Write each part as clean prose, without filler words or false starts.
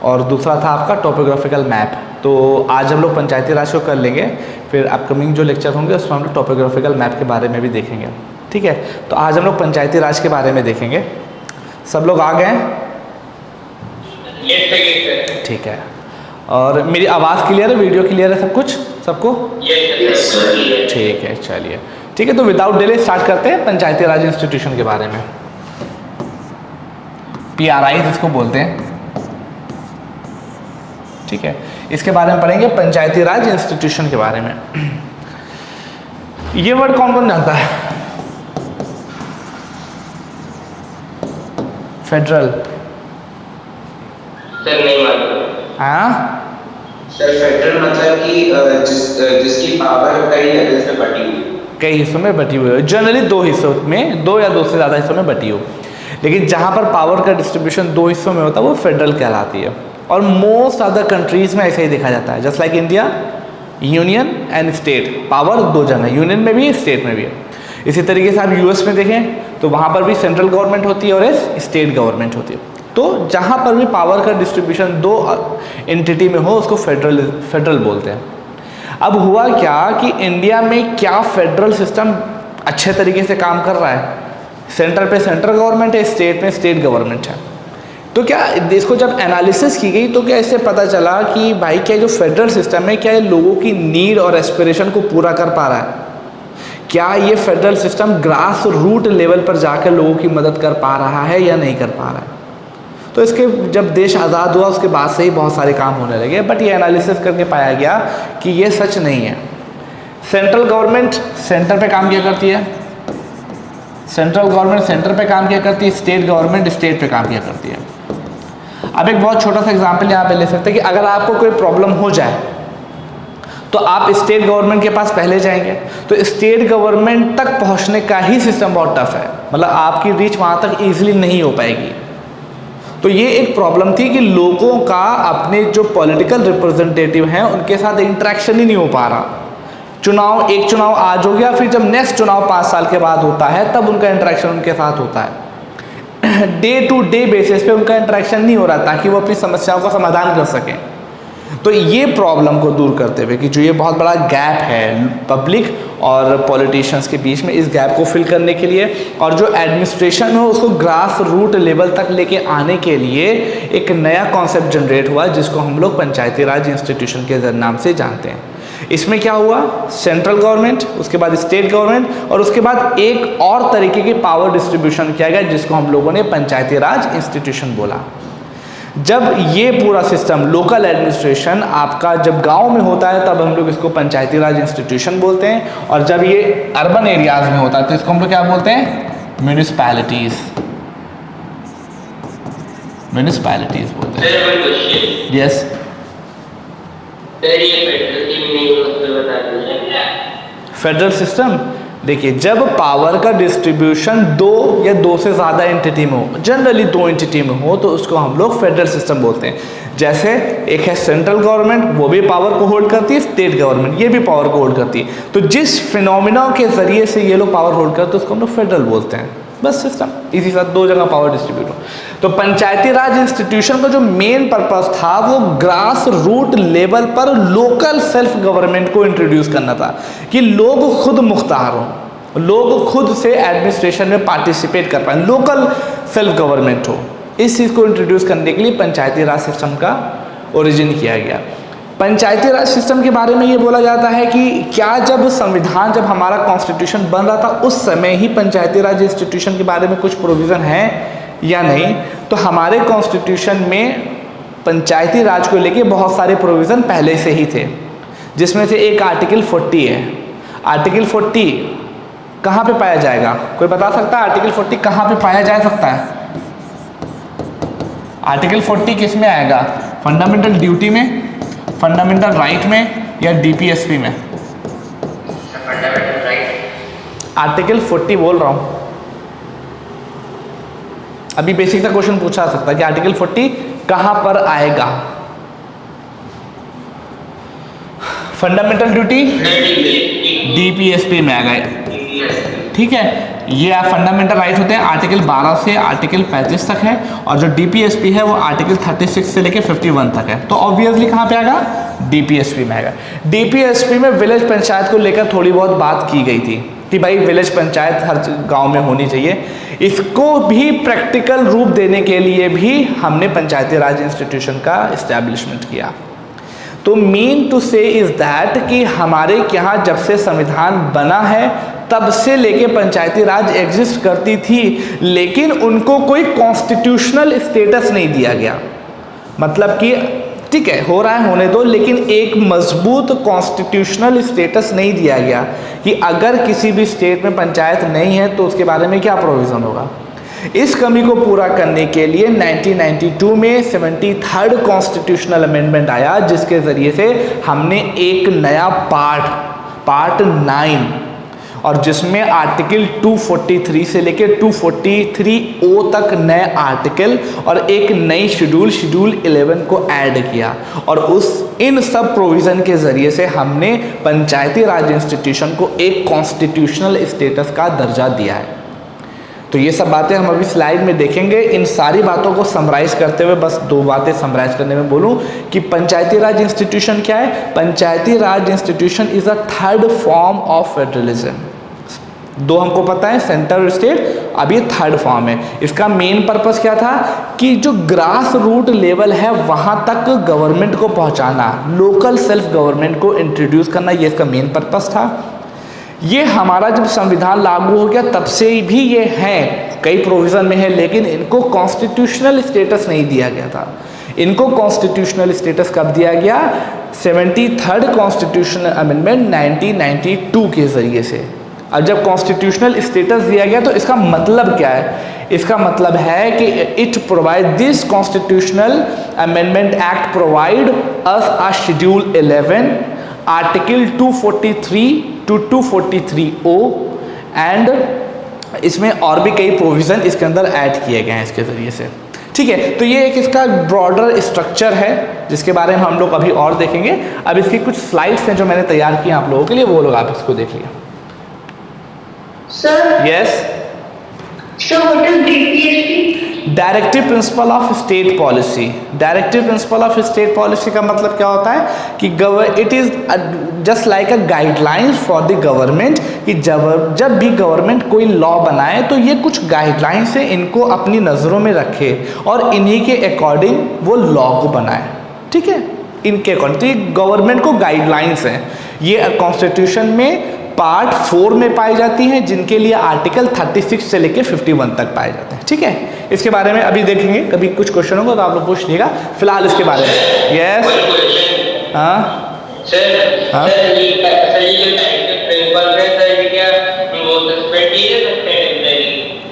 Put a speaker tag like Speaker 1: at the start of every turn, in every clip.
Speaker 1: और दूसरा था आपका टोपोग्राफिकल मैप। तो आज हम लोग पंचायती राज को कर लेंगे, फिर अपकमिंग जो लेक्चर होंगे उसमें हम लोग टोपोग्राफिकल मैप के बारे में भी देखेंगे। ठीक है, तो आज हम लोग पंचायती राज के बारे में देखेंगे। सब लोग आ गए हैं? ठीक है, और मेरी आवाज़ क्लियर है, वीडियो क्लियर है, सब कुछ सबको? ठीक है, चलिए ठीक है। तो विदाउट डिले स्टार्ट करते हैं पंचायती राज इंस्टीट्यूशन के बारे में। PRI जिसको बोलते हैं, ठीक है, इसके बारे में पढ़ेंगे, पंचायती राज इंस्टीट्यूशन के बारे में। ये वर्ड कौन कौन जानता है? फेडरल?
Speaker 2: सर नहीं मालूम।
Speaker 1: हाँ
Speaker 2: सर फेडरल मतलब कि जिसकी पावर कई लेवल्स में बटी हुई,
Speaker 1: कई हिस्सों में बटी हुई है, जनरली दो हिस्सों में, दो या दो से ज़्यादा हिस्सों में बटी हो, लेकिन जहाँ पर पावर का डिस्ट्रीब्यूशन दो हिस्सों में होता है वो फेडरल कहलाती है। और मोस्ट ऑफ द कंट्रीज में ऐसे ही देखा जाता है, just like India, union and state, power दो जगह, यूनियन में भी है, स्टेट में भी है। इसी तरीके से आप US में देखें तो वहाँ पर भी सेंट्रल गवर्नमेंट होती है और स्टेट गवर्नमेंट होती है। तो जहाँ पर भी पावर का डिस्ट्रीब्यूशन दो एंटिटी में हो उसको फेडरल बोलते हैं। अब हुआ क्या कि इंडिया में क्या फेडरल सिस्टम अच्छे तरीके से काम कर रहा है? सेंटर पे सेंट्रल गवर्नमेंट है, स्टेट में स्टेट गवर्नमेंट है। तो क्या इसको जब एनालिसिस की गई तो क्या इससे पता चला कि भाई क्या जो फेडरल सिस्टम है क्या ये लोगों की नीड और एस्पिरेशन को पूरा कर पा रहा है? क्या ये federal system grass root level पर जाकर लोगों की मदद कर पा रहा है या नहीं कर पा रहा है? तो इसके जब देश आज़ाद हुआ उसके बाद से ही बहुत सारे काम होने लगे, बट ये एनालिसिस करके पाया गया कि ये सच नहीं है। सेंट्रल गवर्नमेंट सेंटर पे काम किया करती है, सेंट्रल गवर्नमेंट सेंटर पे काम किया करती है, स्टेट गवर्नमेंट स्टेट पे काम किया करती है। अब एक बहुत छोटा सा एग्जांपल यहाँ पे ले सकते हैं कि अगर आपको कोई प्रॉब्लम हो जाए तो आप स्टेट गवर्नमेंट के पास पहले जाएंगे, तो स्टेट गवर्नमेंट तक पहुँचने का ही सिस्टम बहुत टफ है, मतलब आपकी रीच वहाँ तक ईजिली नहीं हो पाएगी। तो ये एक प्रॉब्लम थी कि लोगों का अपने जो पॉलिटिकल रिप्रेजेंटेटिव हैं उनके साथ इंटरेक्शन ही नहीं हो पा रहा। एक चुनाव आज हो गया, फिर जब नेक्स्ट चुनाव 5 साल के बाद होता है तब उनका इंटरेक्शन उनके साथ होता है। डे टू डे बेसिस पे उनका इंटरेक्शन नहीं हो रहा ताकि वो अपनी समस्याओं का समाधान कर सकें। तो ये प्रॉब्लम को दूर करते हुए कि जो ये बहुत बड़ा गैप है पब्लिक और पॉलिटिशियंस के बीच में, इस गैप को फिल करने के लिए और जो एडमिनिस्ट्रेशन हो उसको ग्रास रूट लेवल तक लेके आने के लिए एक नया कॉन्सेप्ट जनरेट हुआ जिसको हम लोग पंचायती राज इंस्टीट्यूशन के नाम से जानते हैं। इसमें क्या हुआ, सेंट्रल गवर्नमेंट, उसके बाद स्टेट गवर्नमेंट और उसके बाद एक और तरीके की पावर डिस्ट्रीब्यूशन किया गया जिसको हम लोगों ने पंचायती राज इंस्टीट्यूशन बोला। जब ये पूरा सिस्टम लोकल एडमिनिस्ट्रेशन आपका जब गांव में होता है तब हम लोग इसको पंचायती राज इंस्टीट्यूशन बोलते हैं, और जब ये अर्बन एरियाज में होता है तो इसको हम लोग क्या बोलते हैं? म्यूनिसिपैलिटीज, म्यूनिसिपैलिटीज बोलते हैं। यस फेडरल सिस्टम, देखिए जब पावर का डिस्ट्रीब्यूशन दो या दो से ज़्यादा एंटिटी में हो, जनरली दो एंटिटी में हो, तो उसको हम लोग फेडरल सिस्टम बोलते हैं। जैसे एक है सेंट्रल गवर्नमेंट, वो भी पावर को होल्ड करती है, स्टेट गवर्नमेंट ये भी पावर को होल्ड करती है। तो जिस फिनोमिना के ज़रिए से ये लोग पावर होल्ड करते हैं उसको हम लोग फेडरल बोलते हैं। बस सिस्टम इसी साथ दो जगह पावर डिस्ट्रीब्यूट हो। तो पंचायती राज इंस्टीट्यूशन का जो मेन पर्पस था वो ग्रास रूट लेवल पर लोकल सेल्फ गवर्नमेंट को इंट्रोड्यूस करना था, कि लोग खुद मुख्तार हों, लोग खुद से एडमिनिस्ट्रेशन में पार्टिसिपेट कर पाएँ, लोकल सेल्फ गवर्नमेंट हो। इस चीज़ को इंट्रोड्यूस करने के लिए पंचायती राज सिस्टम का ओरिजिन किया गया। पंचायती राज सिस्टम के बारे में ये बोला जाता है कि क्या जब संविधान, जब हमारा कॉन्स्टिट्यूशन बन रहा था उस समय ही पंचायती राज इंस्टीट्यूशन के बारे में कुछ प्रोविज़न है या नहीं? तो हमारे कॉन्स्टिट्यूशन में पंचायती राज को लेके बहुत सारे प्रोविज़न पहले से ही थे, जिसमें से एक आर्टिकल 40 है। आर्टिकल 40 कहाँ पे पाया जाएगा? कोई बता सकता है आर्टिकल 40 कहाँ पे पाया जा सकता है? आर्टिकल 40 किस में आएगा? फंडामेंटल ड्यूटी में, फंडामेंटल राइट में या DPSP में?
Speaker 2: Fundamental right.
Speaker 1: आर्टिकल 40 बोल रहा हूँ, अभी बेसिक सा क्वेश्चन पूछा जा सकता है कि आर्टिकल 40 कहाँ पर आएगा? फंडामेंटल ड्यूटी DPSP में आ गए, ठीक है। ये फंडामेंटल राइट होते हैं आर्टिकल 12 से आर्टिकल 35 तक है, और जो डीपीएसपी है वो आर्टिकल 36 से लेके 51 तक है। तो ऑब्वियसली कहाँ पे आएगा, डीपीएसपी में आएगा। डीपीएसपी में विलेज पंचायत को लेकर थोड़ी बहुत बात की गई थी कि भाई विलेज पंचायत हर गांव में होनी चाहिए। इसको भी प्रैक्टिकल रूप देने के लिए भी हमने पंचायती राज इंस्टीट्यूशन का इस्टेब्लिशमेंट किया। तो मीन टू से इज दैट कि हमारे यहाँ जब से संविधान बना है तब से लेके पंचायती राज एग्जिस्ट करती थी, लेकिन उनको कोई कॉन्स्टिट्यूशनल स्टेटस नहीं दिया गया। मतलब कि ठीक है हो रहा है होने दो, लेकिन एक मजबूत कॉन्स्टिट्यूशनल स्टेटस नहीं दिया गया कि अगर किसी भी स्टेट में पंचायत नहीं है तो उसके बारे में क्या प्रोविज़न होगा। इस कमी को पूरा करने के लिए 1992 में 73rd कॉन्स्टिट्यूशनल अमेंडमेंट आया, जिसके ज़रिए से हमने एक नया पार्ट 9 और जिसमें आर्टिकल 243 से लेकर 243O तक नए आर्टिकल और एक नई शेड्यूल 11 को ऐड किया, और इन सब प्रोविज़न के ज़रिए से हमने पंचायती राज इंस्टीट्यूशन को एक कॉन्स्टिट्यूशनल स्टेटस का दर्जा दिया है। तो ये सब बातें हम अभी स्लाइड में देखेंगे। इन सारी बातों को समराइज़ करते हुए बस 2 बातें समराइज़ करने में बोलूँ कि पंचायती राज इंस्टीट्यूशन क्या है। Panchayati Raj institution is a third form of federalism. 2 हमको पता है, सेंटर और स्टेट, अब ये थर्ड फॉर्म है। इसका मेन पर्पस क्या था कि जो ग्रास रूट लेवल है वहाँ तक गवर्नमेंट को पहुँचाना, लोकल सेल्फ गवर्नमेंट को इंट्रोड्यूस करना, ये इसका मेन पर्पस था। ये हमारा जब संविधान लागू हो गया तब से भी ये हैं, कई प्रोविज़न में है, लेकिन इनको कॉन्स्टिट्यूशनल स्टेटस नहीं दिया गया था। इनको कॉन्स्टिट्यूशनल स्टेटस कब दिया गया, 73rd कॉन्स्टिट्यूशनल अमेंडमेंट 1992 के ज़रिए से। अब जब कॉन्स्टिट्यूशनल स्टेटस दिया गया तो इसका मतलब क्या है, इसका मतलब है कि it provide this constitutional amendment act provide us a schedule 11 article 243 to 243O and इसमें और भी कई प्रोविज़न इसके अंदर ऐड किए गए हैं इसके ज़रिए से। ठीक है, तो ये एक इसका ब्रॉडर स्ट्रक्चर है जिसके बारे में हम लोग अभी और देखेंगे। अब इसकी कुछ स्लाइड्स हैं जो मैंने तैयार किए आप लोगों के लिए, वो लोग आप इसको देख लिया।
Speaker 3: Sir
Speaker 1: yes,
Speaker 3: what is DPSP?
Speaker 1: Directive principle of state policy. Directive principle of state policy का मतलब क्या होता है कि it is just like a guidelines for the government, कि जब भी गवर्नमेंट कोई लॉ बनाए तो ये कुछ गाइडलाइंस है, इनको अपनी नज़रों में रखे और इन्हीं के अकॉर्डिंग वो लॉ को बनाए। ठीक है, इनके अकॉर्डिंग, तो ये गवर्नमेंट को गाइडलाइंस हैं। ये कॉन्स्टिट्यूशन में पार्ट 4 में पाई जाती हैं, जिनके लिए आर्टिकल 36 से लेकर 51 तक पाए जाते हैं। ठीक है, इसके बारे में अभी देखेंगे, कभी कुछ क्वेश्चन होगा तो आप लोग पूछ लीजिएगा। फिलहाल इसके बारे में यस, हाँ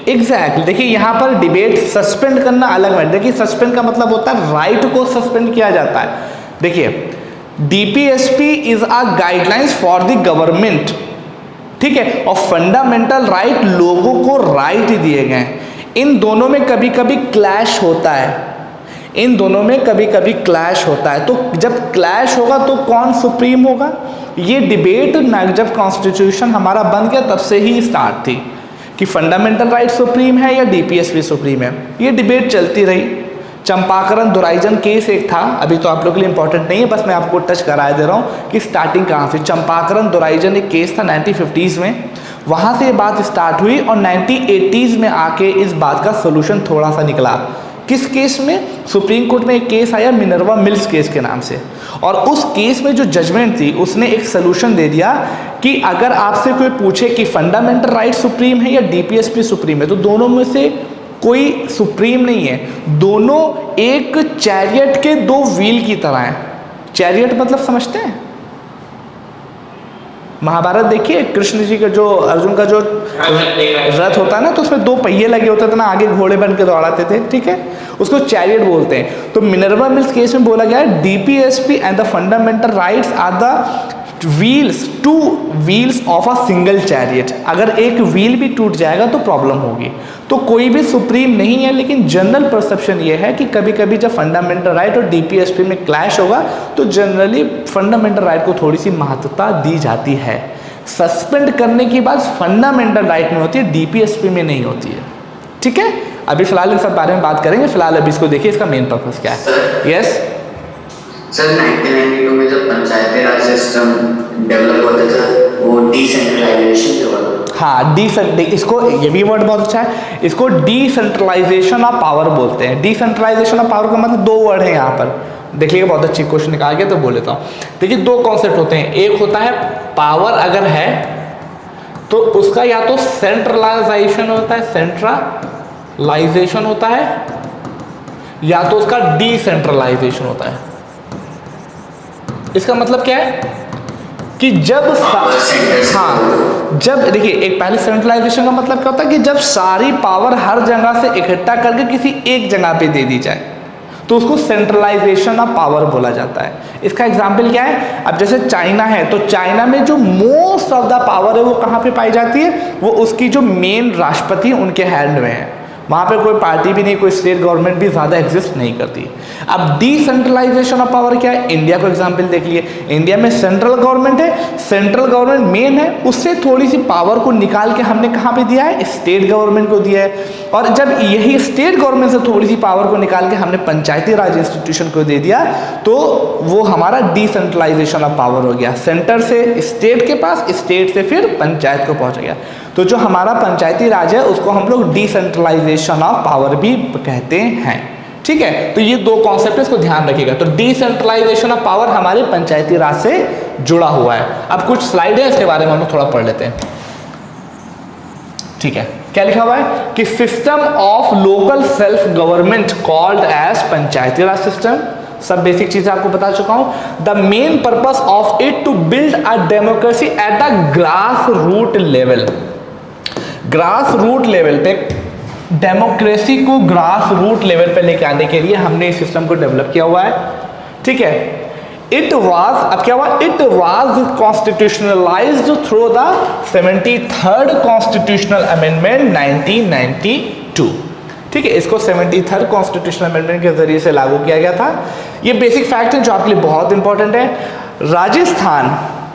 Speaker 1: एग्जैक्टली। देखिए यहाँ पर डिबेट सस्पेंड करना अलग है। देखिए सस्पेंड का मतलब होता है राइट को सस्पेंड किया जाता है। देखिए DPSP is a guidelines for the government, ठीक है, और फंडामेंटल राइट लोगों को राइट दिए गए हैं। इन दोनों में कभी कभी क्लैश होता है, इन दोनों में कभी कभी क्लैश होता है। तो जब क्लैश होगा तो कौन सुप्रीम होगा, ये डिबेट जब कॉन्स्टिट्यूशन हमारा बन गया तब से ही स्टार्ट थी कि फंडामेंटल राइट सुप्रीम है या डीपीएसपी सुप्रीम है। ये डिबेट चलती रही। चंपाकरण दुराइजन केस एक था, अभी तो आप लोगों के लिए इंपॉर्टेंट नहीं है, बस मैं आपको टच करा दे रहा हूँ कि स्टार्टिंग कहाँ से। चंपाकरण दुराइजन एक केस था 1950s में, वहाँ से ये बात स्टार्ट हुई और 1980s में आके इस बात का सोल्यूशन थोड़ा सा निकला। किस केस में? सुप्रीम कोर्ट में एक केस आया मिनर्वा मिल्स केस के नाम से, और उस केस में जो जजमेंट थी उसने एक सोल्यूशन दे दिया कि अगर आपसे कोई पूछे कि फंडामेंटल राइट सुप्रीम है या डीपीएसपी सुप्रीम है, तो दोनों में से कोई सुप्रीम नहीं है। दोनों एक चैरियट के 2 व्हील की तरह हैं। चैरियट मतलब समझते हैं? महाभारत देखिए, कृष्ण जी का जो अर्जुन का जो रथ होता है ना, तो उसमें 2 पहिए लगे होते थे ना, आगे घोड़े बन के दौड़ाते थे, ठीक है, उसको चैरियट बोलते हैं। तो मिनर्वा मिल्स केस में बोला गया है DPSP and the fundamental rights are the two wheels of a single chariot. अगर एक व्हील भी टूट जाएगा तो प्रॉब्लम होगी। तो कोई भी सुप्रीम नहीं है, लेकिन जनरल परसेप्शन ये है कि कभी कभी जब फंडामेंटल राइट और डीपीएसपी में क्लैश होगा तो जनरली फंडामेंटल राइट को थोड़ी सी महत्वता दी जाती है। सस्पेंड करने की बात फंडामेंटल राइट में होती है, डीपीएसपी में नहीं होती है। ठीक है, अभी फिलहाल इन सब बारे में बात करेंगे, फिलहाल अभी इसको देखिए इसका मेन पर्पस क्या है। यस
Speaker 4: सर 1992 में जब पंचायती राज सिस्टम डेवलप होता था वो डिसेंट्रलाइजेशन के बाद,
Speaker 1: हाँ इसको ये भी वर्ड बहुत अच्छा है, इसको डिसेंट्रलाइजेशन ऑफ पावर बोलते हैं। डिसेंट्रलाइजेशन ऑफ पावर का मतलब दो वर्ड है यहाँ पर, देख लीजिए बहुत अच्छी क्वेश्चन निकाल के तो बोल लेता हूँ। देखिए दो कॉन्सेप्ट होते हैं, एक होता है पावर अगर है तो उसका या तो सेंट्रलाइजेशन होता है, सेंट्रलाइजेशन होता है, या तो उसका डिसेंट्रलाइजेशन होता है। इसका मतलब क्या है कि जब जब देखिए एक पहले सेंट्रलाइजेशन का मतलब क्या होता है कि जब सारी पावर हर जगह से इकट्ठा करके किसी एक जगह पे दे दी जाए तो उसको सेंट्रलाइजेशन ऑफ पावर बोला जाता है। इसका एग्जाम्पल क्या है, अब जैसे चाइना है तो चाइना में जो मोस्ट ऑफ द पावर है वो कहाँ पे पाई जाती है, वो उसकी जो मेन राष्ट्रपति उनके हैंड में है, वहाँ पे कोई पार्टी भी नहीं, कोई स्टेट गवर्नमेंट भी ज़्यादा एग्जिस्ट नहीं करती। अब डिसेंट्रलाइजेशन ऑफ पावर क्या है, इंडिया को एग्जांपल देख लिए, इंडिया में सेंट्रल गवर्नमेंट है, सेंट्रल गवर्नमेंट मेन है, उससे थोड़ी सी पावर को निकाल के हमने कहाँ पे दिया है, स्टेट गवर्नमेंट को दिया है। और जब यही स्टेट गवर्नमेंट से थोड़ी सी पावर को निकाल के हमने पंचायती राज इंस्टीट्यूशन को दे दिया तो वो हमारा डिसेंट्रलाइजेशन ऑफ पावर हो गया, सेंटर से स्टेट के पास, स्टेट से फिर पंचायत को पहुँच गया। तो जो हमारा पंचायती राज है उसको हम लोग डिसेंट्रलाइजेशन ऑफ पावर भी कहते हैं। ठीक है, तो ये दो कॉन्सेप्ट इसको ध्यान रखिएगा। तो डिसेंट्रलाइजेशन ऑफ पावर हमारे पंचायती राज से जुड़ा हुआ है। अब कुछ स्लाइड है इसके बारे में हम लोग थोड़ा पढ़ लेते हैं। ठीक है, क्या लिखा हुआ है कि system of local self government called as Panchayati Raj system, सब बेसिक चीजें आपको बता चुका हूं। The main purpose of it to build a democracy at a grass root level, grass root level पे डेमोक्रेसी को ग्रास रूट लेवल पे लेके आने के लिए हमने इस सिस्टम को डेवलप किया हुआ है। ठीक है, इट वाज, अब क्या हुआ, it was constitutionalised through the 73rd constitutional amendment 1992। ठीक है, इसको 73rd कॉन्स्टिट्यूशनल अमेंडमेंट के जरिए से लागू किया गया था। ये बेसिक फैक्ट है जो आपके लिए बहुत इंपॉर्टेंट है।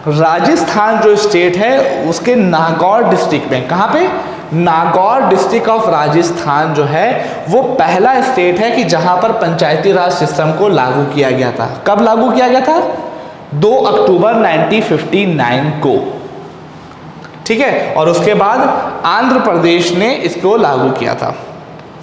Speaker 1: राजस्थान जो स्टेट है उसके नागौर डिस्ट्रिक्ट में, कहाँ पे, नागौर डिस्ट्रिक्ट ऑफ राजस्थान जो है वो पहला स्टेट है कि जहां पर पंचायती राज सिस्टम को लागू किया गया था। कब लागू किया गया था, 2 अक्टूबर 1959 को। ठीक है, और उसके बाद आंध्र प्रदेश ने इसको लागू किया था।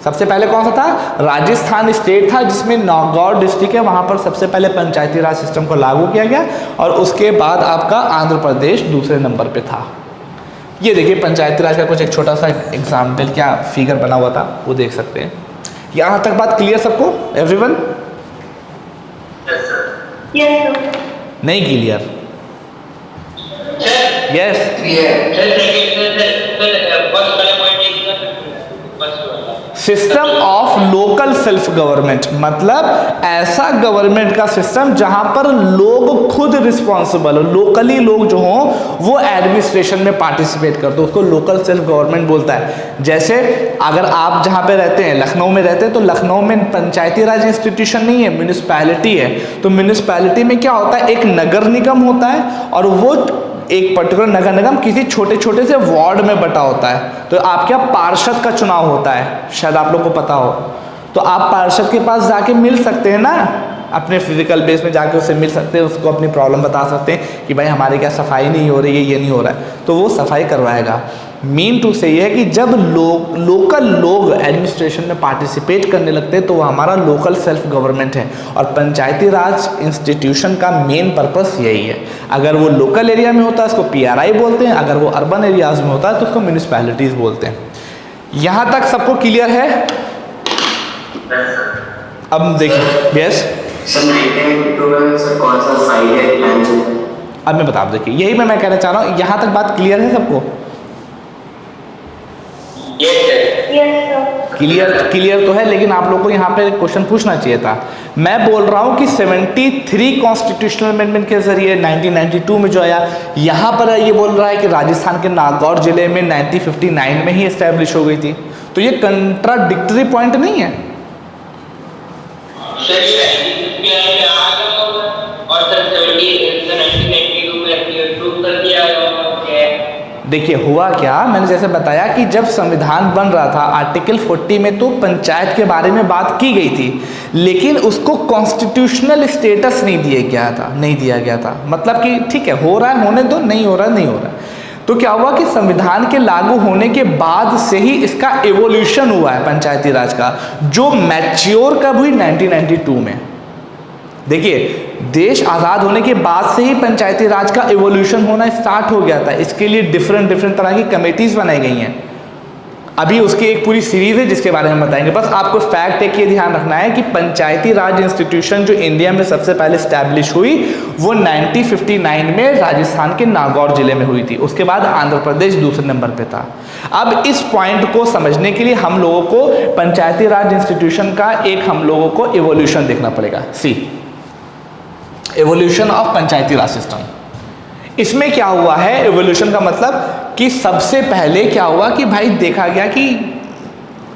Speaker 1: सबसे पहले कौन सा था, राजस्थान स्टेट था जिसमें नागौर डिस्ट्रिक्ट है, वहां पर सबसे पहले पंचायती राज सिस्टम को लागू किया गया, और उसके बाद आपका आंध्र प्रदेश दूसरे नंबर पे था। ये देखिए पंचायती राज का कुछ एक छोटा सा एग्जाम्पल, क्या फिगर बना हुआ था वो देख सकते हैं। यहाँ तक बात क्लियर सबको, एवरीवन? नहीं clear? Yes, system of local self government मतलब ऐसा गवर्नमेंट का सिस्टम जहां पर लोग खुद रिस्पॉन्सिबल हो, लोकली लोग जो हों वो एडमिनिस्ट्रेशन में पार्टिसिपेट करते हो, उसको लोकल सेल्फ गवर्नमेंट बोलता है। जैसे अगर आप जहां पे रहते हैं, लखनऊ में रहते हैं, तो लखनऊ में पंचायती राज इंस्टीट्यूशन नहीं है, म्यूनिसिपैलिटी है। तो म्यूनिसिपैलिटी में क्या होता है, एक नगर निगम होता है और वो एक पर्टिकुलर नगर निगम किसी छोटे छोटे से वार्ड में बटा होता है। तो आपके यहाँ पार्षद का चुनाव होता है, शायद आप लोग को पता हो। तो आप पार्षद के पास जाके मिल सकते हैं ना, अपने फिजिकल बेस में जाके उससे मिल सकते हैं, उसको अपनी प्रॉब्लम बता सकते हैं कि भाई हमारे क्या सफाई नहीं हो रही है, ये नहीं हो रहा है, तो वो सफाई करवाएगा। मीन टू से ये है कि जब लोकल लोग एडमिनिस्ट्रेशन में पार्टिसिपेट करने लगते हैं तो वो हमारा लोकल सेल्फ गवर्नमेंट है। और पंचायती राज इंस्टीट्यूशन का मेन पर्पस यही है। अगर वो लोकल एरिया में होता है उसको PRI बोलते हैं, अगर वो अर्बन एरियाज में होता है तो उसको म्यूनिसिपैलिटीज बोलते हैं। यहाँ तक सबको क्लियर है? अब देखिए, यस अब मैं बता दूं, देखिए यही मैं कहना चाह रहा हूँ। यहाँ तक बात क्लियर है सबको? क्लियर तो है, लेकिन आप लोग को यहाँ पे क्वेश्चन पूछना चाहिए था। मैं बोल रहा हूँ कि 73 कॉन्स्टिट्यूशनल अमेंडमेंट के जरिए 1992 में जो आया, यहाँ पर ये बोल रहा है कि राजस्थान के नागौर जिले में 1959 में ही एस्टेब्लिश हो गई थी। तो ये कंट्राडिक्टरी पॉइंट नहीं है? देखिए हुआ क्या, मैंने जैसे बताया कि जब संविधान बन रहा था आर्टिकल 40 में तो पंचायत के बारे में बात की गई थी, लेकिन उसको कॉन्स्टिट्यूशनल स्टेटस नहीं दिया गया था। मतलब कि ठीक है, हो रहा है होने दो, नहीं हो रहा नहीं हो रहा। तो क्या हुआ कि संविधान के लागू होने के बाद से ही इसका एवोल्यूशन हुआ है पंचायती राज का, जो मैच्योर कब हुई 1992 में। देखिए देश आज़ाद होने के बाद से ही पंचायती राज का एवोल्यूशन होना स्टार्ट हो गया था। इसके लिए डिफरेंट तरह की कमेटीज बनाई गई हैं। अभी उसकी एक पूरी सीरीज है जिसके बारे में बताएंगे। बस आपको फैक्ट एक ये ध्यान रखना है कि पंचायती राज इंस्टीट्यूशन जो इंडिया में सबसे पहले स्टैब्लिश हुई वो 1959 में राजस्थान के नागौर जिले में हुई थी। उसके बाद आंध्र प्रदेश दूसरे नंबर पे था। अब इस पॉइंट को समझने के लिए हम लोगों को पंचायती राज इंस्टीट्यूशन का एक हम लोगों को एवोल्यूशन देखना पड़ेगा। See evolution of Panchayati Raj system. इसमें क्या हुआ है, एवोल्यूशन का मतलब कि सबसे पहले क्या हुआ कि भाई देखा गया कि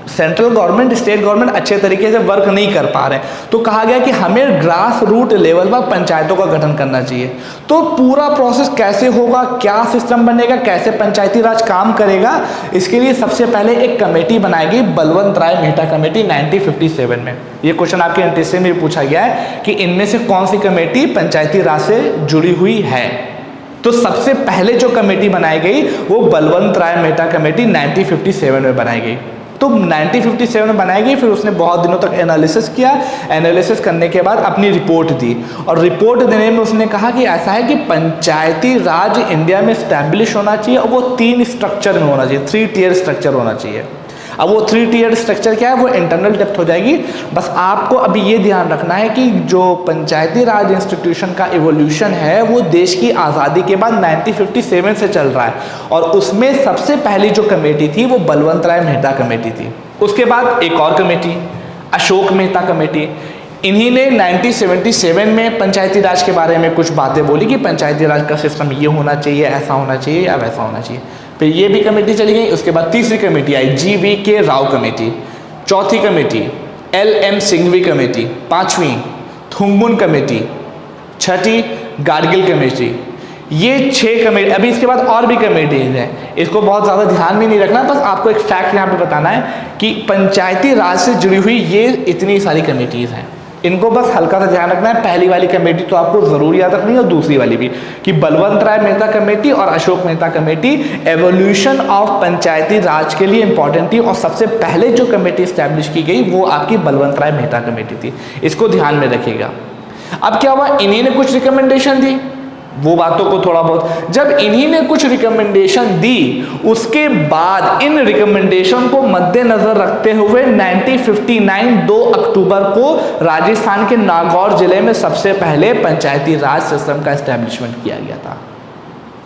Speaker 1: सेंट्रल गवर्नमेंट स्टेट गवर्नमेंट अच्छे तरीके से वर्क नहीं कर पा रहे, तो कहा गया कि हमें ग्रास रूट लेवल पर पंचायतों का गठन करना चाहिए। तो पूरा प्रोसेस कैसे होगा, क्या सिस्टम बनेगा, कैसे पंचायती राज काम करेगा, इसके लिए सबसे पहले एक कमेटी बनाई गई, बलवंत राय मेहता कमेटी 1957 में। ये क्वेश्चन आपके एंट्रेंस में भी पूछा गया है कि इनमें से कौन सी कमेटी पंचायती राज से जुड़ी हुई है। तो सबसे पहले जो कमेटी बनाई गई वो बलवंत राय मेहता कमेटी 1957 में बनाई गई। तो 1957 में बनाई गई, फिर उसने बहुत दिनों तक एनालिसिस किया। एनालिसिस करने के बाद अपनी रिपोर्ट दी, और रिपोर्ट देने में उसने कहा कि ऐसा है कि पंचायती राज इंडिया में स्टैब्लिश होना चाहिए, और वो 3 स्ट्रक्चर में होना चाहिए, 3 टियर स्ट्रक्चर होना चाहिए। अब वो 3 टियर स्ट्रक्चर क्या है, वो इंटरनल डेप्थ हो जाएगी। बस आपको अभी ये ध्यान रखना है कि जो पंचायती राज इंस्टीट्यूशन का इवोल्यूशन है वो देश की आज़ादी के बाद 1957 से चल रहा है, और उसमें सबसे पहली जो कमेटी थी वो बलवंत राय मेहता कमेटी थी। उसके बाद एक और कमेटी, अशोक मेहता कमेटी। इन्हीं ने 1977 में पंचायती राज के बारे में कुछ बातें बोली कि पंचायती राज का सिस्टम ये होना चाहिए, ऐसा होना चाहिए या वैसा होना चाहिए। फिर ये भी कमेटी चली गई। उसके बाद तीसरी कमेटी आई, GV.K. राव कमेटी। चौथी कमेटी LM सिंघवी कमेटी। पांचवी थुंगमुन कमेटी। छठी गाडगिल कमेटी। ये 6 कमेटी। अभी इसके बाद और भी कमेटीज हैं, इसको बहुत ज़्यादा ध्यान भी नहीं रखना, बस आपको एक फैक्ट यहाँ पे बताना है कि पंचायती राज से जुड़ी हुई ये इतनी सारी कमेटीज हैं। इनको बस हल्का सा ध्यान रखना है। पहली वाली कमेटी तो आपको ज़रूर याद रखनी है, और दूसरी वाली भी, कि बलवंत राय मेहता कमेटी और Ashok Mehta committee evolution of Panchayati Raj के लिए इंपॉर्टेंट थी। और सबसे पहले जो कमेटी स्टैब्लिश की गई वो आपकी बलवंत राय मेहता कमेटी थी। इसको ध्यान में रखिएगा। अब क्या हुआ, इन्हीं ने कुछ रिकमेंडेशन दी, वो बातों को थोड़ा बहुत, जब इन्हीं ने कुछ रिकमेंडेशन दी, उसके बाद इन रिकमेंडेशन को मद्देनजर रखते हुए 1959 2 अक्टूबर को राजस्थान के नागौर जिले में सबसे पहले पंचायती राज सिस्टम का एस्टेब्लिशमेंट किया गया था।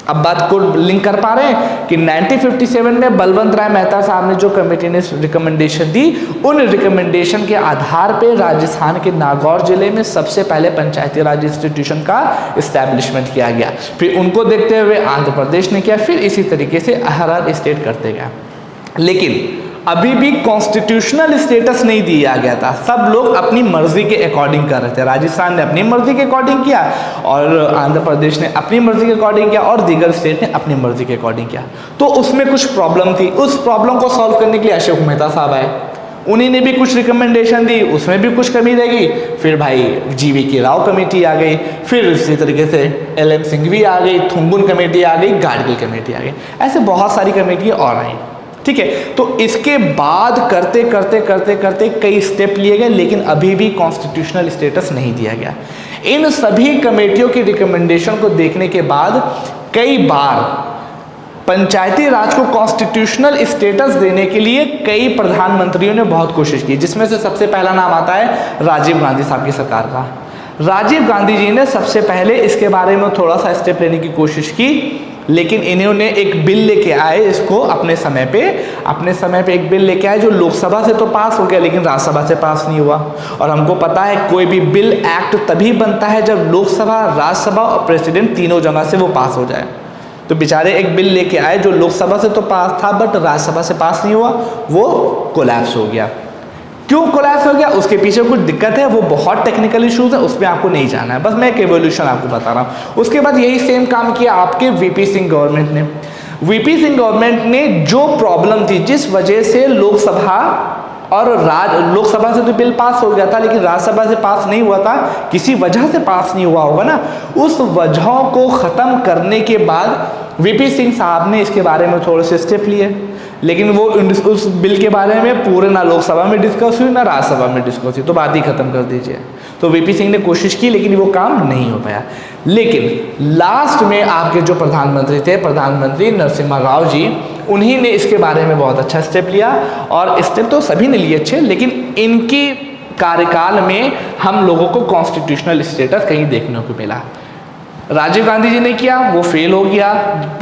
Speaker 1: अब बात को लिंक कर पा रहे हैं कि 1957 में बलवंत राय मेहता साहब ने जो कमेटी ने रिकमेंडेशन दी, उन रिकमेंडेशन के आधार पे राजस्थान के नागौर जिले में सबसे पहले पंचायती राज इंस्टीट्यूशन का इस्टेब्लिशमेंट किया गया। फिर उनको देखते हुए आंध्र प्रदेश ने किया, फिर इसी तरीके से हर स्टेट करते गया। लेकिन अभी भी कॉन्स्टिट्यूशनल स्टेटस नहीं दिया गया था। सब लोग अपनी मर्जी के अकॉर्डिंग कर रहे थे। राजस्थान ने अपनी मर्जी के अकॉर्डिंग किया, और आंध्र प्रदेश ने अपनी मर्जी के अकॉर्डिंग किया, और दीगर स्टेट ने अपनी मर्जी के अकॉर्डिंग किया। तो उसमें कुछ प्रॉब्लम थी। उस प्रॉब्लम को सॉल्व करने के लिए अशोक मेहता साहब आए, उन्हीं ने भी कुछ रिकमेंडेशन दी, उसमें भी कुछ कमी रह गई। फिर भाई GV.K. राव कमेटी आ गई, फिर इसी तरीके से LM सिंघवी आ गई, थुंगमुन कमेटी आ गई, गाडगिल कमेटी आ गई, ऐसे बहुत सारी कमेटी और आई। ठीक है, तो इसके बाद करते करते करते करते कई स्टेप लिए गए, लेकिन अभी भी कॉन्स्टिट्यूशनल स्टेटस नहीं दिया गया। इन सभी कमेटियों की रिकमेंडेशन को देखने के बाद कई बार पंचायती राज को कॉन्स्टिट्यूशनल स्टेटस देने के लिए कई प्रधानमंत्रियों ने बहुत कोशिश की, जिसमें से सबसे पहला नाम आता है राजीव गांधी साहब की सरकार का। राजीव गांधी जी ने सबसे पहले इसके बारे में थोड़ा सा स्टेप लेने की कोशिश की, लेकिन इन्होंने एक बिल लेके आए, इसको अपने समय पे एक बिल लेके आए जो लोकसभा से तो पास हो गया, लेकिन राज्यसभा से पास नहीं हुआ। और हमको पता है कोई भी बिल एक्ट तभी बनता है जब लोकसभा, राज्यसभा और प्रेसिडेंट तीनों जगह से वो पास हो जाए। तो बेचारे एक बिल लेके आए जो लोकसभा से तो पास था बट राज्यसभा से पास नहीं हुआ, वो कोलैप्स हो गया। क्यों कोलैप्स हो गया, उसके पीछे कुछ दिक्कत है, वो बहुत टेक्निकल इश्यूज है, उसमें आपको नहीं जाना है, बस मैं एक एवोल्यूशन आपको बता रहा हूँ। उसके बाद यही सेम काम किया आपके VP सिंह गवर्नमेंट ने। वीपी सिंह गवर्नमेंट ने जो प्रॉब्लम थी, जिस वजह से लोकसभा और लोकसभा से तो बिल पास हो गया था लेकिन राज्यसभा से पास नहीं हुआ था, किसी वजह से पास नहीं हुआ होगा ना, उस वजहों को ख़त्म करने के बाद वीपी सिंह साहब ने इसके बारे में थोड़े से स्टेप लिए, लेकिन वो उस बिल के बारे में पूरे ना लोकसभा में डिस्कस हुई ना राज्यसभा में डिस्कस हुई, तो बात ही ख़त्म कर दीजिए। तो वीपी सिंह ने कोशिश की लेकिन वो काम नहीं हो पाया। लेकिन लास्ट में आपके जो प्रधानमंत्री थे, प्रधानमंत्री नरसिम्हा राव जी, उन्हीं ने इसके बारे में बहुत अच्छा स्टेप लिया। और स्टेप तो सभी ने लिए अच्छे, लेकिन इनकी कार्यकाल में हम लोगों को कॉन्स्टिट्यूशनल स्टेटस कहीं देखने को मिला। राजीव गांधी जी ने किया, वो फेल हो गया।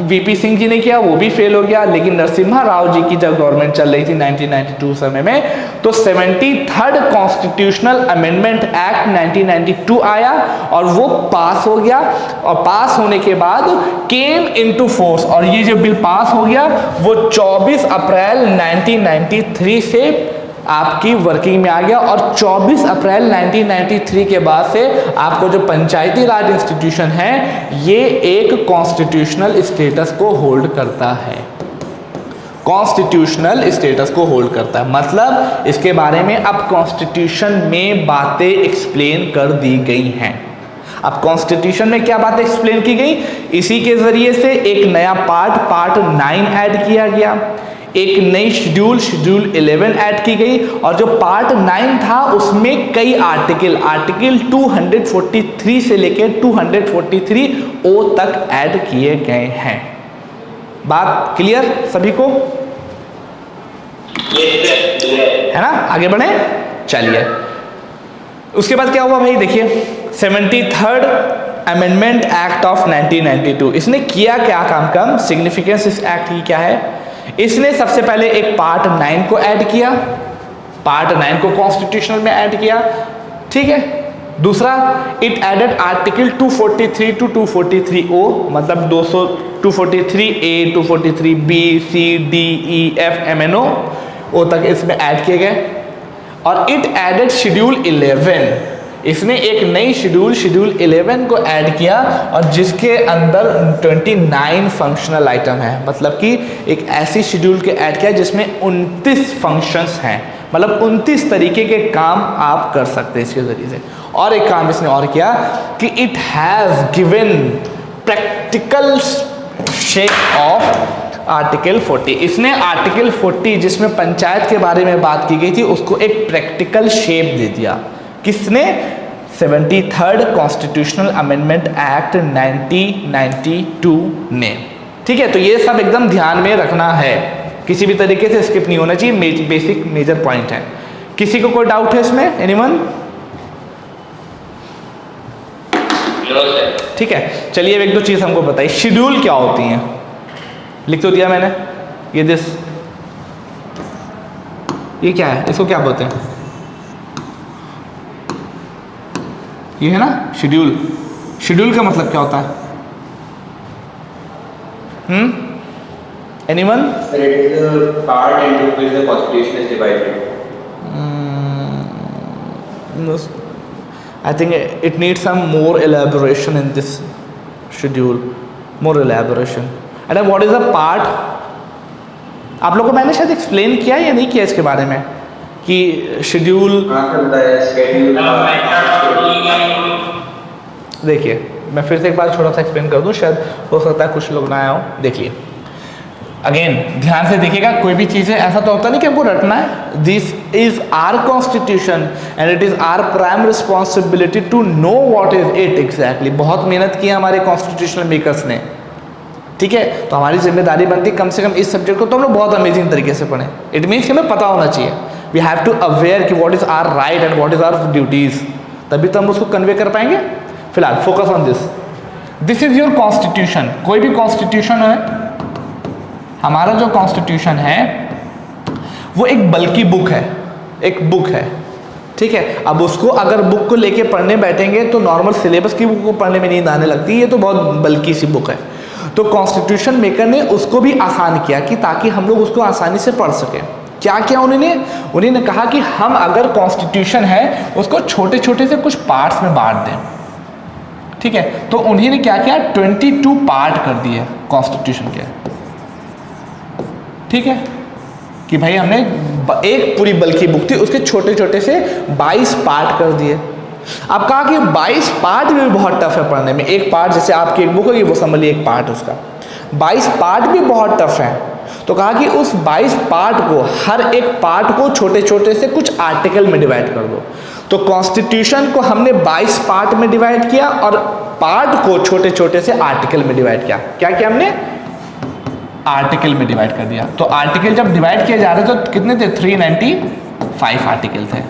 Speaker 1: वीपी सिंह जी ने किया, वो भी फेल हो गया। लेकिन नरसिम्हा राव जी की जब गवर्नमेंट चल रही थी 1992 समय में, तो 73rd कॉन्स्टिट्यूशनल अमेंडमेंट एक्ट 1992 आया और वो पास हो गया। और पास होने के बाद केम इनटू फोर्स, और ये जो बिल पास हो गया वो 24 अप्रैल 1993 से आपकी वर्किंग में आ गया। और 24 अप्रैल 1993 के बाद से आपको जो पंचायती राज इंस्टीट्यूशन है, ये एक कॉन्स्टिट्यूशनल स्टेटस को होल्ड करता है। कॉन्स्टिट्यूशनल स्टेटस को होल्ड करता है, मतलब इसके बारे में अब कॉन्स्टिट्यूशन में बातें एक्सप्लेन कर दी गई हैं। अब कॉन्स्टिट्यूशन में क्या बातें एक्सप्लेन की गई, इसी के जरिए से एक नया पार्ट 9 ऐड किया गया, एक नई शेड्यूल 11 ऐड की गई। और जो पार्ट 9 था उसमें कई आर्टिकल 243 से लेकर 243 ओ तक ऐड किए गए हैं। बात क्लियर सभी को है ना? आगे बढ़े, चलिए। उसके बाद क्या हुआ भाई, देखिए 73rd अमेंडमेंट एक्ट ऑफ 1992, इसने किया क्या काम, सिग्निफिकेंस इस एक्ट की क्या है। इसने सबसे पहले एक पार्ट 9 को ऐड किया, पार्ट 9 को कॉन्स्टिट्यूशनल में ऐड किया, ठीक है। दूसरा, इट एडेड आर्टिकल 243 टू 243 ओ, मतलब 243 ए, 243 बी, सी, डी, ई, एफ, एम, एन, ओ तक इसमें ऐड किए गए। और इट एडेड शेड्यूल 11, इसने एक नई शेड्यूल 11 को ऐड किया, और जिसके अंदर 29 फंक्शनल आइटम है, मतलब कि एक ऐसी शेड्यूल के ऐड किया जिसमें 29 फंक्शंस हैं, मतलब 29 तरीके के काम आप कर सकते हैं इसके जरिए से। और एक काम इसने और किया कि it has given practical shape of article 40। इसने आर्टिकल 40 जिसमें पंचायत के बारे में बात की गई थी, उसको एक प्रैक्टिकल शेप दे दिया। किसने? 73rd कॉन्स्टिट्यूशनल अमेंडमेंट एक्ट 1992 ने, ठीक है। तो ये सब एकदम ध्यान में रखना है, किसी भी तरीके से स्किप नहीं होना चाहिए, बेसिक मेजर पॉइंट है। किसी को कोई डाउट है इसमें? एनीवन? ठीक है, चलिए एक दो चीज हमको बताइए, शेड्यूल क्या होती हैं? लिख तो दिया मैंने, ये क्या है, इसको क्या बोलते हैं? ये है ना शेड्यूल। शेड्यूल का मतलब क्या होता है? Anyone?
Speaker 2: It is a part into which the constitution is divided.
Speaker 1: I think it needs some more elaboration in this schedule, more elaboration. And what is the part? आप लोगों को मैंने शायद एक्सप्लेन किया या नहीं किया इसके बारे में कि शेड्यूल। देखिए मैं फिर से एक बार छोटा सा एक्सप्लेन कर दूं, शायद हो सकता है कुछ लोग ना आया हो। देखिए अगेन ध्यान से देखिएगा, कोई भी चीज़ें ऐसा तो होता नहीं कि हमको रटना है। This is our constitution and it is our prime responsibility to know what is it exactly. बहुत मेहनत की है हमारे कॉन्स्टिट्यूशनल मेकर्स ने, ठीक है। तो हमारी जिम्मेदारी बनती कम से कम इस सब्जेक्ट को तो हम लोग बहुत अमेजिंग तरीके से पढ़ें। इट मीन्स कि हमें पता होना चाहिए, वी हैव टू अवेयर कि what is our right and what is our duties, तभी तो हम उसको कन्वे कर पाएंगे। फिलहाल focus on this. This is your constitution. कोई भी कॉन्स्टिट्यूशन है, हमारा जो कॉन्स्टिट्यूशन है वो एक बल्कि बुक है, एक बुक है, ठीक है। अब उसको अगर बुक को लेके पढ़ने बैठेंगे तो नॉर्मल सिलेबस की बुक को पढ़ने में नींद आने लगती है, ये तो बहुत बल्कि सी बुक है। तो कॉन्स्टिट्यूशन मेकर ने उसको भी आसान किया कि ताकि हम लोग उसको आसानी से पढ़ सकें। क्या किया उन्होंने कहा कि हम अगर कॉन्स्टिट्यूशन है उसको छोटे छोटे से कुछ पार्ट्स में बांट दें, ठीक है। तो उन्होंने क्या किया, 22 पार्ट कर दिए कॉन्स्टिट्यूशन के, ठीक है, कि भाई हमने एक पूरी बल्कि बुक थी उसके छोटे छोटे से 22 पार्ट कर दिए। अब कहा कि 22 पार्ट भी बहुत टफ है पढ़ने में। एक पार्ट जैसे आपकी एक बुक होगी वो समझ लीजिए एक पार्ट उसका, 22 पार्ट भी बहुत टफ है। तो कहा कि उस 22 पार्ट को, हर एक पार्ट को छोटे छोटे से कुछ आर्टिकल में डिवाइड कर दो। तो कॉन्स्टिट्यूशन को हमने 22 पार्ट में डिवाइड किया और पार्ट को छोटे छोटे से आर्टिकल में डिवाइड किया। क्या किया हमने? आर्टिकल में डिवाइड कर दिया। तो आर्टिकल जब डिवाइड किए जा रहे तो कितने थे? 395 आर्टिकल थे।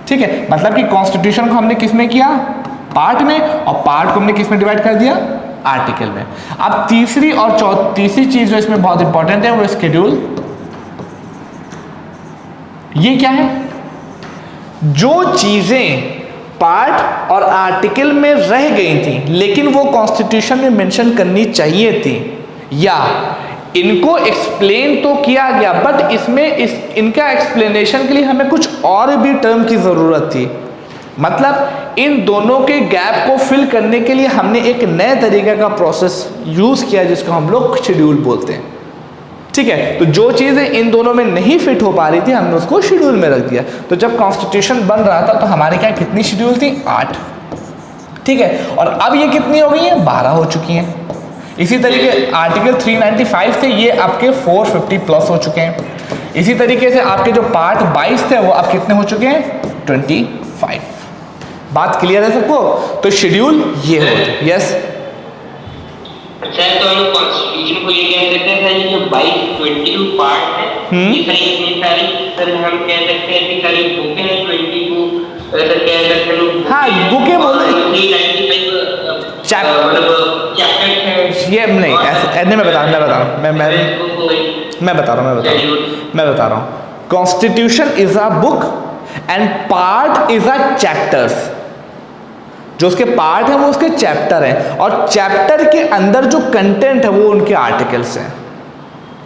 Speaker 1: ठीक है, मतलब कि कॉन्स्टिट्यूशन को हमने किस में किया? पार्ट में, और पार्ट को हमने किस में डिवाइड कर दिया? आर्टिकल में। अब तीसरी और तीसरी चीज जो इसमें बहुत इंपॉर्टेंट है वो शेड्यूल। ये क्या है? जो चीजें पार्ट और आर्टिकल में रह गई थी लेकिन वो कॉन्स्टिट्यूशन में मेंशन करनी चाहिए थी, या इनको एक्सप्लेन तो किया गया बट इसमें इनका एक्सप्लेनेशन के लिए हमें कुछ और भी टर्म की ज़रूरत थी। मतलब इन दोनों के गैप को फिल करने के लिए हमने एक नए तरीके का प्रोसेस यूज़ किया जिसको हम लोग शेड्यूल बोलते हैं। ठीक है, तो जो चीज़ें इन दोनों में नहीं फिट हो पा रही थी हमने उसको शेड्यूल में रख दिया। तो जब कॉन्स्टिट्यूशन बन रहा था तो हमारे क्या कितनी शेड्यूल थी? 8। ठीक है, और अब ये कितनी हो गई हैं? 12 हो चुकी हैं। इसी तरीके आर्टिकल 395 थे, ये आपके 450 प्लस हो चुके हैं। इसी तरीके से आपके जो पार्ट 22 थे वो अब कितने हो चुके हैं? 25। बात क्लियर है सबको? तो शेड्यूल ये होते। यस
Speaker 5: अच्छा, तो हम कॉन्स्टिट्यूशन को ये कह सकते हैं सर, ये जो 22 पार्ट है ये सर इतनी सारी सर हम कह सकते हैं कि सारी बुकें हैं 22 सर कह सकते हैं।
Speaker 1: हाँ, बुकें बोल रहे
Speaker 5: 395
Speaker 1: चैप्टर
Speaker 5: चैप्टर्स हैं।
Speaker 1: ये नहीं ऐसे मैं बता रहा हूँ। Constitution is a book and part is a chapters. जो उसके पार्ट है वो उसके चैप्टर हैं, और चैप्टर के अंदर जो कंटेंट है वो उनके आर्टिकल्स हैं।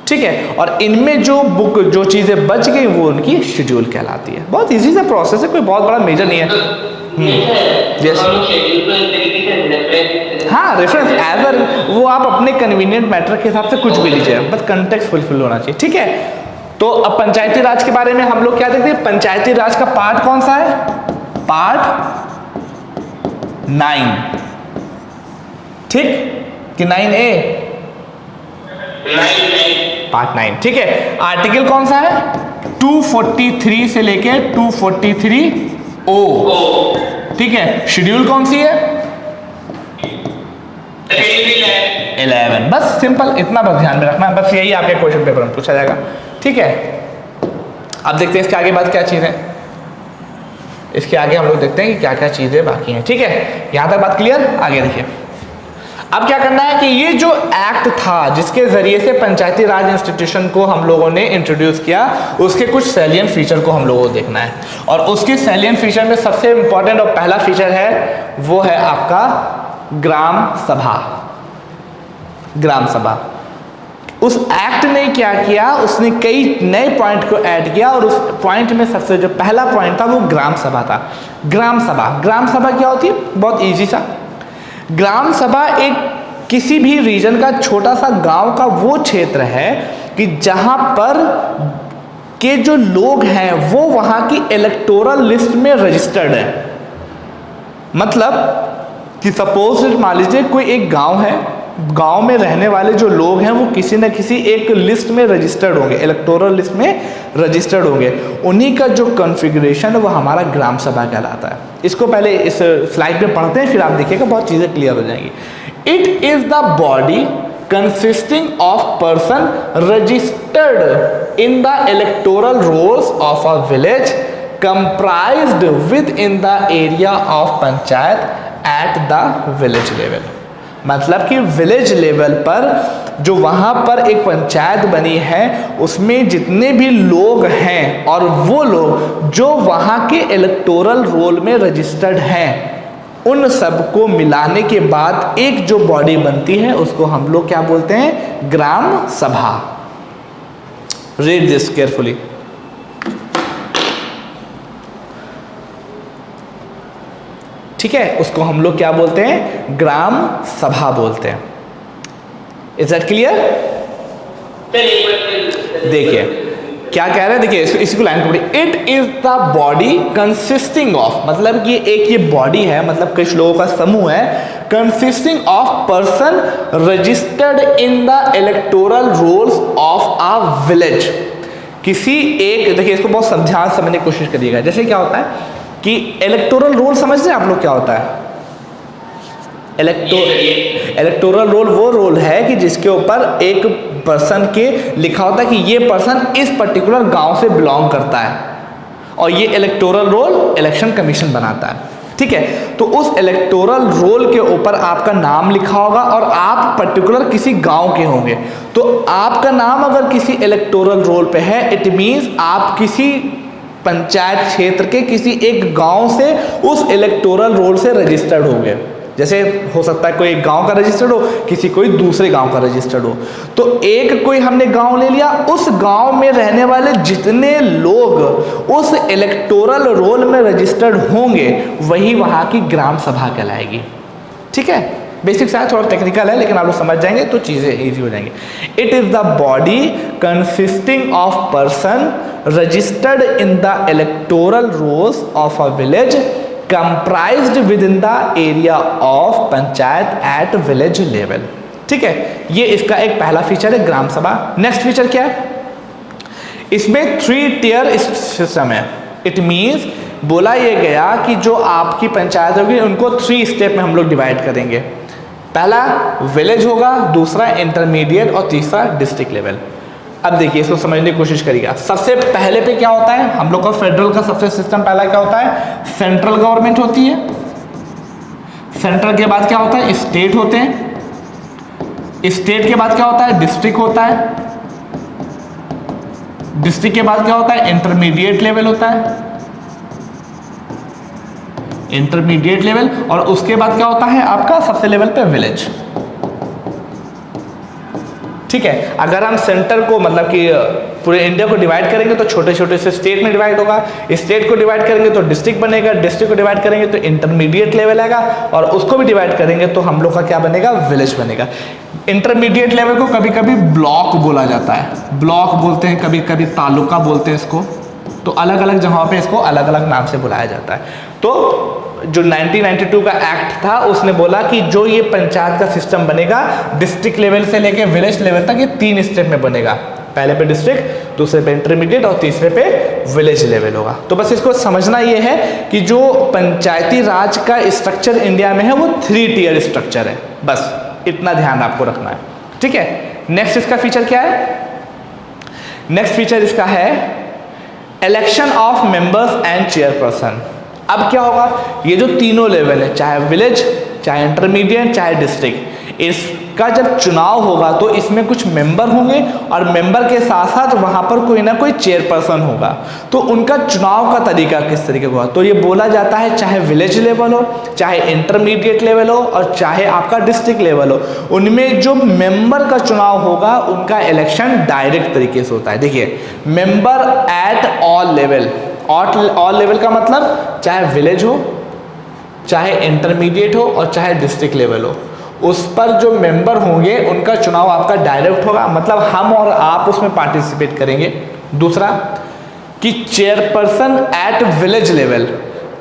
Speaker 1: ठीक है, और इनमें जो बुक जो चीज़ें बच गई वो उनकी शेड्यूल कहलाती है। बहुत इजी सा प्रोसेस है, कोई बहुत बड़ा मेजर नहीं है। यस, हाँ, रेफरेंस एवर वो आप अपने कन्वीनियंट मैटर के हिसाब से कुछ भी लीजिए, बस कंटेक्स्ट फुलफिल होना चाहिए। ठीक है, तो अब पंचायती राज के बारे में हम लोग क्या देखते हैं? पंचायती राज का पार्ट कौन सा है? पार्ट 9। ठीक कि 9A? पार्ट 9। ठीक है, आर्टिकल कौन सा है? 243 से लेके 243O। ठीक है, शेड्यूल कौन सी है? 11। बस सिंपल, इतना बस ध्यान में रखना, बस यही आपके क्वेश्चन पेपर में पूछा जाएगा। ठीक है, अब देखते हैं इसके आगे बाद क्या चीज़ है। इसके आगे हम लोग देखते हैं कि क्या क्या चीज़ें बाकी हैं। ठीक है, यहाँ तक बात क्लियर? आगे देखिए, अब क्या करना है कि ये जो एक्ट था जिसके जरिए से पंचायती राज इंस्टीट्यूशन को हम लोगों ने इंट्रोड्यूस किया, उसके कुछ सैलिएंट फीचर को हम लोगों को देखना है। और उसके सैलिएंट फीचर में सबसे इंपॉर्टेंट और पहला फीचर है वो है आपका ग्राम सभा। ग्राम सभा, उस एक्ट ने क्या किया? उसने कई नए पॉइंट को ऐड किया, और उस पॉइंट में सबसे जो पहला पॉइंट था वो ग्राम सभा था। ग्राम सभा, ग्राम सभा क्या होती है? बहुत इजी सा। ग्राम सभा एक किसी भी रीजन का छोटा सा गांव का वो क्षेत्र है कि जहां पर के जो लोग हैं वो वहां की इलेक्टोरल लिस्ट में रजिस्टर्ड है। मतलब कि सपोज मान लीजिए कोई एक गांव है, गांव में रहने वाले जो लोग हैं वो किसी न किसी एक लिस्ट में रजिस्टर्ड होंगे, इलेक्टोरल लिस्ट में रजिस्टर्ड होंगे। उन्हीं का जो कॉन्फ़िगरेशन है वो हमारा ग्राम सभा कहलाता है। इसको पहले इस स्लाइड में पढ़ते हैं, फिर आप देखिएगा बहुत चीज़ें क्लियर हो जाएंगी। It is the body consisting of person registered in the electoral rolls of a village comprised within the area of panchayat at the village level। मतलब कि विलेज लेवल पर जो वहाँ पर एक पंचायत बनी है उसमें जितने भी लोग हैं और वो लोग जो वहाँ के इलेक्टोरल रोल में रजिस्टर्ड हैं उन सबको मिलाने के बाद एक जो बॉडी बनती है उसको हम लोग क्या बोलते हैं? ग्राम सभा। Read this carefully. ठीक है, उसको हम लोग क्या बोलते हैं? ग्राम सभा बोलते हैं। Is that clear? देखिए क्या कह रहे हैं, देखिए इसी को लाइन करें। It is the body consisting of, मतलब कि एक ये बॉडी है, मतलब कुछ लोगों का समूह है, consisting of person registered in the electoral rolls of a village. किसी एक, देखिए इसको बहुत ध्यान से समझने की कोशिश करिएगा। जैसे क्या होता है कि इलेक्टोरल रोल समझते हैं आप लोग क्या होता है? इलेक्टोरल रोल वो रोल है कि जिसके ऊपर एक पर्सन के लिखा होता है कि ये पर्सन इस पर्टिकुलर गांव से बिलोंग करता है, और ये इलेक्टोरल रोल इलेक्शन कमीशन बनाता है। ठीक है, तो उस इलेक्टोरल रोल के ऊपर आपका नाम लिखा होगा और आप पर्टिकुलर किसी गांव के होंगे। तो आपका नाम अगर किसी इलेक्टोरल रोल पे है, इट मीन्स आप किसी पंचायत क्षेत्र के किसी एक गांव से उस इलेक्टोरल रोल से रजिस्टर्ड हो गए। जैसे हो सकता है कोई एक गांव का रजिस्टर्ड हो, किसी कोई दूसरे गांव का रजिस्टर्ड हो, तो एक कोई हमने गांव ले लिया, उस गांव में रहने वाले जितने लोग उस इलेक्टोरल रोल में रजिस्टर्ड होंगे वही वहां की ग्राम सभा कहलाएगी। ठीक है, बेसिक शायद थोड़ा टेक्निकल है, लेकिन आप लोग समझ जाएंगे तो चीज़ें ईजी हो जाएंगी। It is the body consisting of person registered in the electoral rolls of a village comprised with in the area of panchayat at village level. ठीक है, ये इसका एक पहला फीचर है, ग्राम सभा। नेक्स्ट फीचर क्या है? इसमें 3 टियर सिस्टम है। इट मीन्स बोला ये गया कि जो आपकी पंचायत होगी उनको 3 स्टेप में हम लोग डिवाइड करेंगे। पहला विलेज होगा, दूसरा इंटरमीडिएट और तीसरा डिस्ट्रिक्ट लेवल। अब देखिए इसको समझने की कोशिश करिएगा। सबसे पहले पे क्या होता है हम लोग का फेडरल का सबसे सिस्टम पहला क्या होता है? सेंट्रल गवर्नमेंट होती है। सेंट्रल के बाद क्या होता है? स्टेट होते हैं। स्टेट के बाद क्या होता है? डिस्ट्रिक्ट होता है। डिस्ट्रिक्ट के बाद क्या होता है? इंटरमीडिएट लेवल होता है, इंटरमीडिएट लेवल। और उसके बाद क्या होता है आपका सबसे लेवल पे? विलेज। ठीक है, अगर हम सेंटर को मतलब कि पूरे इंडिया को डिवाइड करेंगे तो छोटे छोटे से स्टेट में डिवाइड होगा, स्टेट को डिवाइड करेंगे तो डिस्ट्रिक्ट बनेगा, डिस्ट्रिक्ट को डिवाइड करेंगे तो इंटरमीडिएट लेवल आएगा, और उसको भी डिवाइड करेंगे तो हम लोग का क्या बनेगा? विलेज बनेगा। इंटरमीडिएट लेवल को कभी कभी ब्लॉक बोला जाता है, ब्लॉक बोलते हैं, कभी कभी तालुका बोलते हैं इसको। तो अलग अलग जगहों पे इसको अलग अलग नाम से बुलाया जाता है। तो जो 1992 का एक्ट था उसने बोला कि जो ये पंचायत का सिस्टम बनेगा डिस्ट्रिक्ट लेवल से लेके विलेज लेवल तक ये 3 स्टेप में बनेगा। पहले पे डिस्ट्रिक्ट, दूसरे पे इंटरमीडिएट और तीसरे पे विलेज लेवल होगा। तो बस इसको समझना ये है कि जो पंचायती राज का स्ट्रक्चर इंडिया में है वो 3 टियर स्ट्रक्चर है, बस इतना ध्यान आपको रखना है। ठीक है, नेक्स्ट इसका फीचर क्या है? नेक्स्ट फीचर इसका है election of members and chairperson. अब क्या होगा? ये जो तीनों लेवल है, चाहे विलेज, चाहे इंटरमीडिएट, चाहे डिस्ट्रिक्ट, इसका जब चुनाव होगा तो इसमें कुछ मेंबर होंगे और मेंबर के साथ साथ वहाँ पर कोई ना कोई चेयरपर्सन होगा। तो उनका चुनाव का तरीका किस तरीके का होगा? तो ये बोला जाता है चाहे विलेज लेवल हो, चाहे इंटरमीडिएट लेवल हो और चाहे आपका डिस्ट्रिक्ट लेवल हो, उनमें जो मेंबर का चुनाव होगा उनका इलेक्शन डायरेक्ट तरीके से होता है। देखिए, member at all level, all level का मतलब चाहे विलेज हो, चाहे इंटरमीडिएट हो और चाहे डिस्ट्रिक्ट लेवल हो, उस पर जो मेंबर होंगे उनका चुनाव आपका डायरेक्ट होगा, मतलब हम और आप उसमें पार्टिसिपेट करेंगे। दूसरा कि चेयरपर्सन एट विलेज लेवल,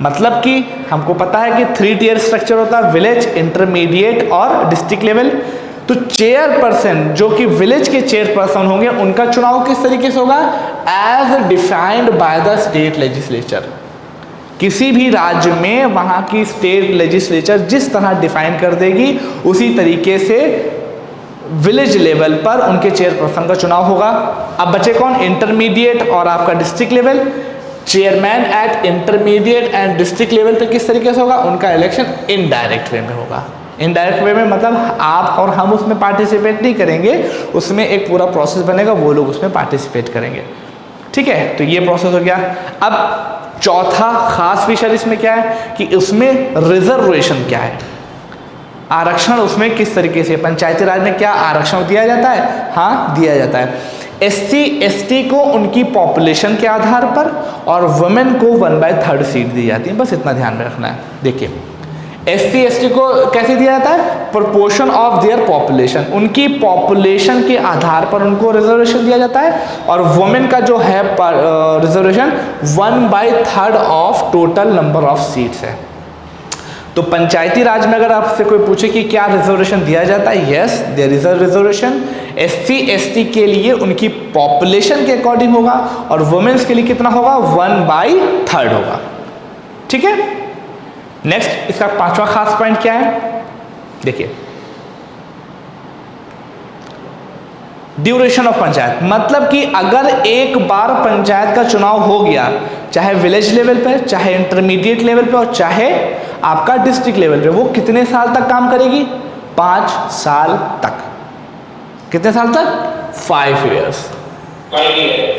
Speaker 1: मतलब कि हमको पता है कि 3 टियर स्ट्रक्चर होता है, विलेज, इंटरमीडिएट और डिस्ट्रिक्ट लेवल। तो चेयरपर्सन जो कि विलेज के चेयरपर्सन होंगे उनका चुनाव किस तरीके से होगा? As defined by the state legislature. किसी भी राज्य में वहाँ की स्टेट लेजिस्लेचर जिस तरह डिफाइन कर देगी उसी तरीके से विलेज लेवल पर उनके चेयरपर्सन का चुनाव होगा। अब बचे कौन? इंटरमीडिएट और आपका district level. Chairman eight intermediate and district level पे किस तरीके से होगा? उनका इलेक्शन इनडायरेक्ट वे में होगा। इनडायरेक्ट वे में मतलब आप और हम उसमें पार्टिसिपेट नहीं करेंगे, उसमें एक पूरा प्रोसेस बनेगा, वो लोग उसमें पार्टिसिपेट करेंगे। ठीक है, तो ये प्रोसेस हो गया। अब चौथा खास फीचर इसमें क्या है कि उसमें रिजर्वेशन क्या है, आरक्षण उसमें किस तरीके से, पंचायती राज में क्या आरक्षण दिया जाता है? हाँ, दिया जाता है। SC ST को उनकी पॉपुलेशन के आधार पर और वुमेन को 1/3 सीट दी जाती है, बस इतना ध्यान में रखना है। देखिए, SC ST को कैसे दिया जाता है? प्रोपोर्शन ऑफ देयर पॉपुलेशन, उनकी पॉपुलेशन के आधार पर उनको रिजर्वेशन दिया जाता है। और वुमेन का जो है reservation 1/3 of total number of seats है। तो पंचायती राज में अगर आपसे कोई पूछे कि क्या रिजर्वेशन दिया जाता है, yes there is a reservation. SC ST के लिए उनकी पॉपुलेशन के अकॉर्डिंग होगा और वुमेन्स के लिए कितना होगा? 1/3 होगा। ठीक है, नेक्स्ट इसका 5वां खास पॉइंट क्या है? देखिए, ड्यूरेशन ऑफ पंचायत, मतलब कि अगर एक बार पंचायत का चुनाव हो गया, चाहे विलेज लेवल पे, चाहे इंटरमीडिएट लेवल पे और चाहे आपका डिस्ट्रिक्ट लेवल पे, वो कितने साल तक काम करेगी? 5 साल तक। कितने साल तक? 5 years।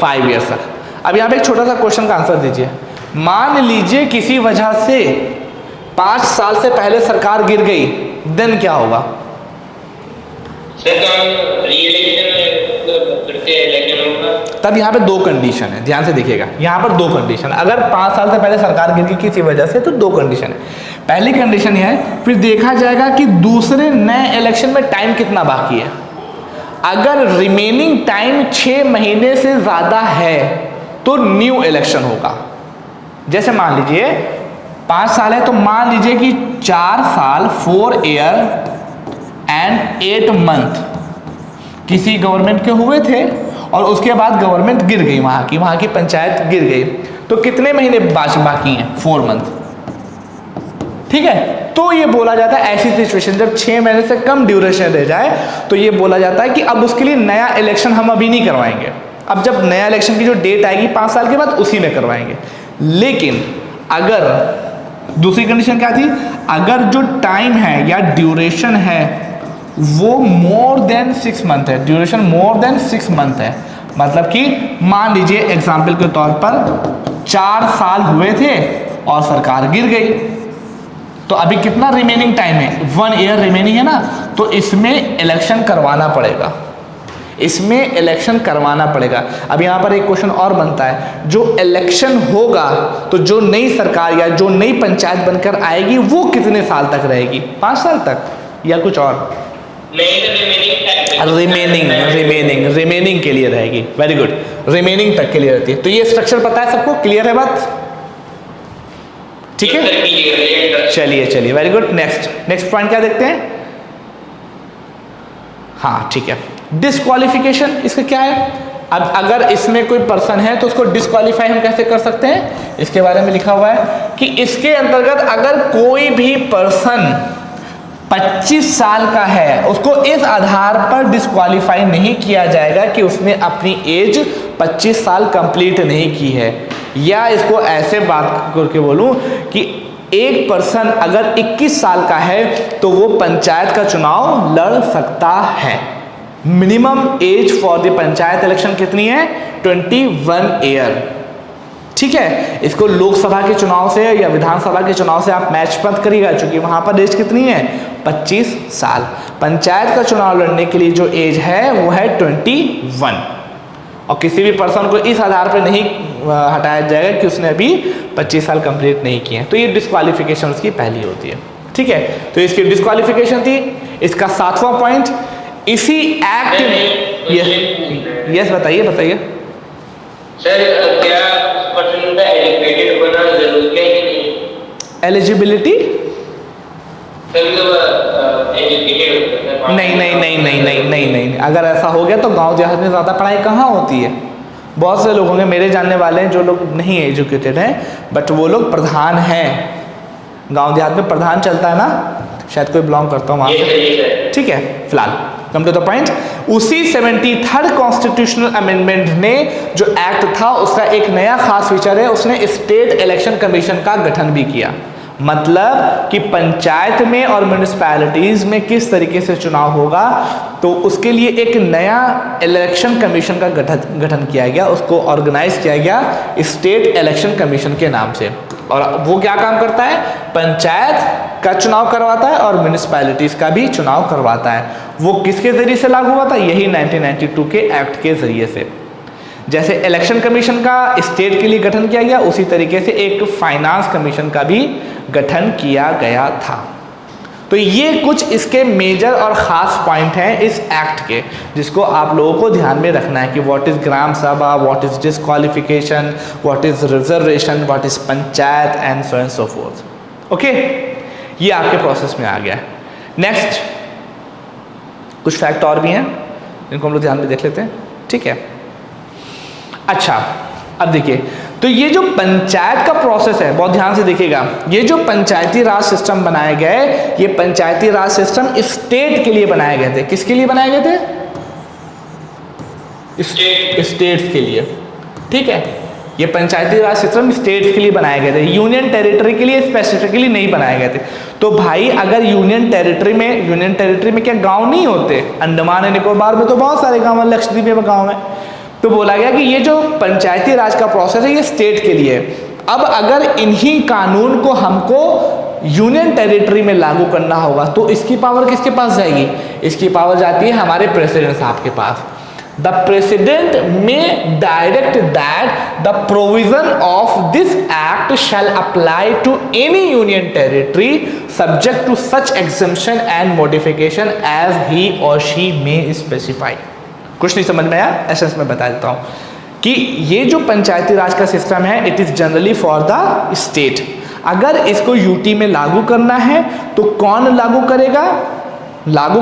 Speaker 1: 5 years तक। अब यहाँ पे एक छोटा सा क्वेश्चन का आंसर दीजिए। मान लीजिए किसी वजह से 5 साल से पहले सरकार गिर गई, देन क्या होगा? तब यहाँ पे 2 कंडीशन है, ध्यान से देखिएगा। यहाँ पर 2 कंडीशन, अगर 5 साल से पहले सरकार गिर गई किसी वजह से तो 2 कंडीशन है। पहली कंडीशन यह है, फिर देखा जाएगा कि दूसरे नए इलेक्शन में टाइम कितना बाकी है। अगर रिमेनिंग टाइम 6 महीने से ज़्यादा है तो न्यू इलेक्शन होगा। जैसे मान लीजिए 5 साल है तो मान लीजिए कि 4 साल 4 year and 8 month किसी गवर्नमेंट के हुए थे और उसके बाद गवर्नमेंट गिर गई, वहाँ की पंचायत गिर गई, तो कितने महीने बाकी हैं? 4 month। ठीक है, तो ये बोला जाता है ऐसी सिचुएशन जब 6 महीने से कम ड्यूरेशन रह जाए तो ये बोला जाता है कि अब उसके लिए नया इलेक्शन हम अभी नहीं करवाएंगे। अब जब नया इलेक्शन की जो डेट आएगी 5 साल के बाद उसी में करवाएंगे। लेकिन अगर दूसरी कंडीशन क्या थी? अगर जो टाइम है या ड्यूरेशन है वो मोर देन 6 month है, ड्यूरेशन मोर देन 6 month है, मतलब कि मान लीजिए एग्जाम्पल के तौर पर 4 साल हुए थे और सरकार गिर गई, तो अभी कितना रिमेनिंग टाइम है? 1 year रिमेनिंग है ना, तो इसमें इलेक्शन करवाना पड़ेगा, इसमें इलेक्शन करवाना पड़ेगा। अब यहाँ पर एक क्वेश्चन और बनता है, जो इलेक्शन होगा तो जो नई सरकार या जो नई पंचायत बनकर आएगी वो कितने साल तक रहेगी? 5 साल तक या कुछ और? रिमेनिंग के लिए रहेगी। वेरी गुड, रिमेनिंग तक के लिए रहती है। तो ये स्ट्रक्चर पता है सबको? क्लियर है बात? ठीक है, चलिए वेरी गुड। नेक्स्ट पॉइंट क्या देखते हैं? हाँ ठीक है, डिस्क्वालिफिकेशन इसका क्या है? अब अगर इसमें कोई पर्सन है तो उसको डिस्क्वालीफाई हम कैसे कर सकते हैं? इसके बारे में लिखा हुआ है कि इसके अंतर्गत अगर कोई भी पर्सन 25 साल का है उसको इस आधार पर डिस्क्वालीफाई नहीं किया जाएगा कि उसने अपनी एज 25 साल कंप्लीट नहीं की है। या इसको ऐसे बात करके बोलूं कि एक पर्सन अगर 21 साल का है तो वो पंचायत का चुनाव लड़ सकता है। Minimum age for the panchayat election कितनी है? 21 ईयर। ठीक है, इसको लोकसभा के चुनाव से या विधानसभा के चुनाव से आप मैच मत करिएगा, क्योंकि वहां पर एज कितनी है? 25 साल। पंचायत का चुनाव लड़ने के लिए जो एज है वो है 21, और किसी भी पर्सन को इस आधार पर नहीं हटाया जाएगा कि उसने अभी 25 साल कंप्लीट नहीं किए हैं। तो ये डिस्क्वालिफिकेशन उसकी पहली होती है। ठीक है, तो इसकी डिस्क्वालिफिकेशन थी। इसका 7वां पॉइंट, इसी एक्ट में यस बताइए
Speaker 5: सर, क्या पर्सन का एजुकेटेड होना जरूरी है कि नहीं?
Speaker 1: एलिजिबिलिटी नहीं, अगर ऐसा हो गया तो गांव देहात में ज़्यादा पढ़ाई कहाँ होती है? बहुत से लोग होंगे, मेरे जानने वाले हैं जो लोग नहीं एजुकेटेड हैं बट वो लोग प्रधान हैं। गांव देहात में प्रधान चलता है ना, शायद कोई बिलोंग करता हूँ वहाँ से। ठीक है, फिलहाल कम टू द पॉइंट। उसी 73rd कॉन्स्टिट्यूशनल अमेंडमेंट ने जो एक्ट था उसका एक नया खास फीचर है, उसने स्टेट इलेक्शन कमीशन का गठन भी किया। मतलब कि पंचायत में और म्यूनिसिपैलिटीज़ में किस तरीके से चुनाव होगा, तो उसके लिए एक नया इलेक्शन कमीशन का गठन किया गया, उसको ऑर्गेनाइज किया गया स्टेट इलेक्शन कमीशन के नाम से। और वो क्या काम करता है? पंचायत का चुनाव करवाता है और म्यूनिसिपैलिटीज़ का भी चुनाव करवाता है। वो किसके ज़रिए से लागू हुआ था? यही 1992 के एक्ट के ज़रिए से। जैसे इलेक्शन कमीशन का स्टेट के लिए गठन किया गया, उसी तरीके से एक फाइनेंस कमीशन का भी गठन किया गया था। तो ये कुछ इसके मेजर और ख़ास पॉइंट हैं इस एक्ट के, जिसको आप लोगों को ध्यान में रखना है कि व्हाट इज़ ग्राम सभा, what is disqualification, what is reservation, what is panchayat and so fourth. Okay, ये आपके प्रोसेस में आ गया है। नेक्स्ट कुछ फैक्ट और भी हैं जिनको हम लोग ध्यान में देख लेते हैं, ठीक है। अच्छा, अब देखिए, तो ये जो पंचायत का प्रोसेस है, बहुत ध्यान से देखिएगा, ये जो पंचायती राज सिस्टम बनाए गए, ये पंचायती राज सिस्टम स्टेट के लिए बनाए गए थे। किसके लिए बनाए गए थे? स्टेट्स के लिए, ठीक है। ये पंचायती राज सिस्टम स्टेट्स के लिए बनाए गए थे, यूनियन टेरिटरी के लिए स्पेसिफिकली नहीं बनाए गए थे। तो भाई अगर यूनियन टेरिटरी में क्या गांव नहीं होते? अंडमान एंड निकोबार में तो बहुत सारे गांव हैं, लक्षद्वीप में गांव है। तो बोला गया कि ये जो पंचायती राज का प्रोसेस है ये स्टेट के लिए है। अब अगर इन्हीं कानून को हमको यूनियन टेरिटरी में लागू करना होगा तो इसकी पावर किसके पास जाएगी? इसकी पावर जाती है हमारे प्रेसिडेंट साहब के पास। The president may direct that the provision of this act shall apply to any union territory subject to such exemption and modification as he or she may specify. कुछ नहीं समझ में आया? एसेंस में बता देता हूँ कि ये जो पंचायती राज का सिस्टम है it is generally for the state. अगर इसको यूटी में लागू करना है तो कौन लागू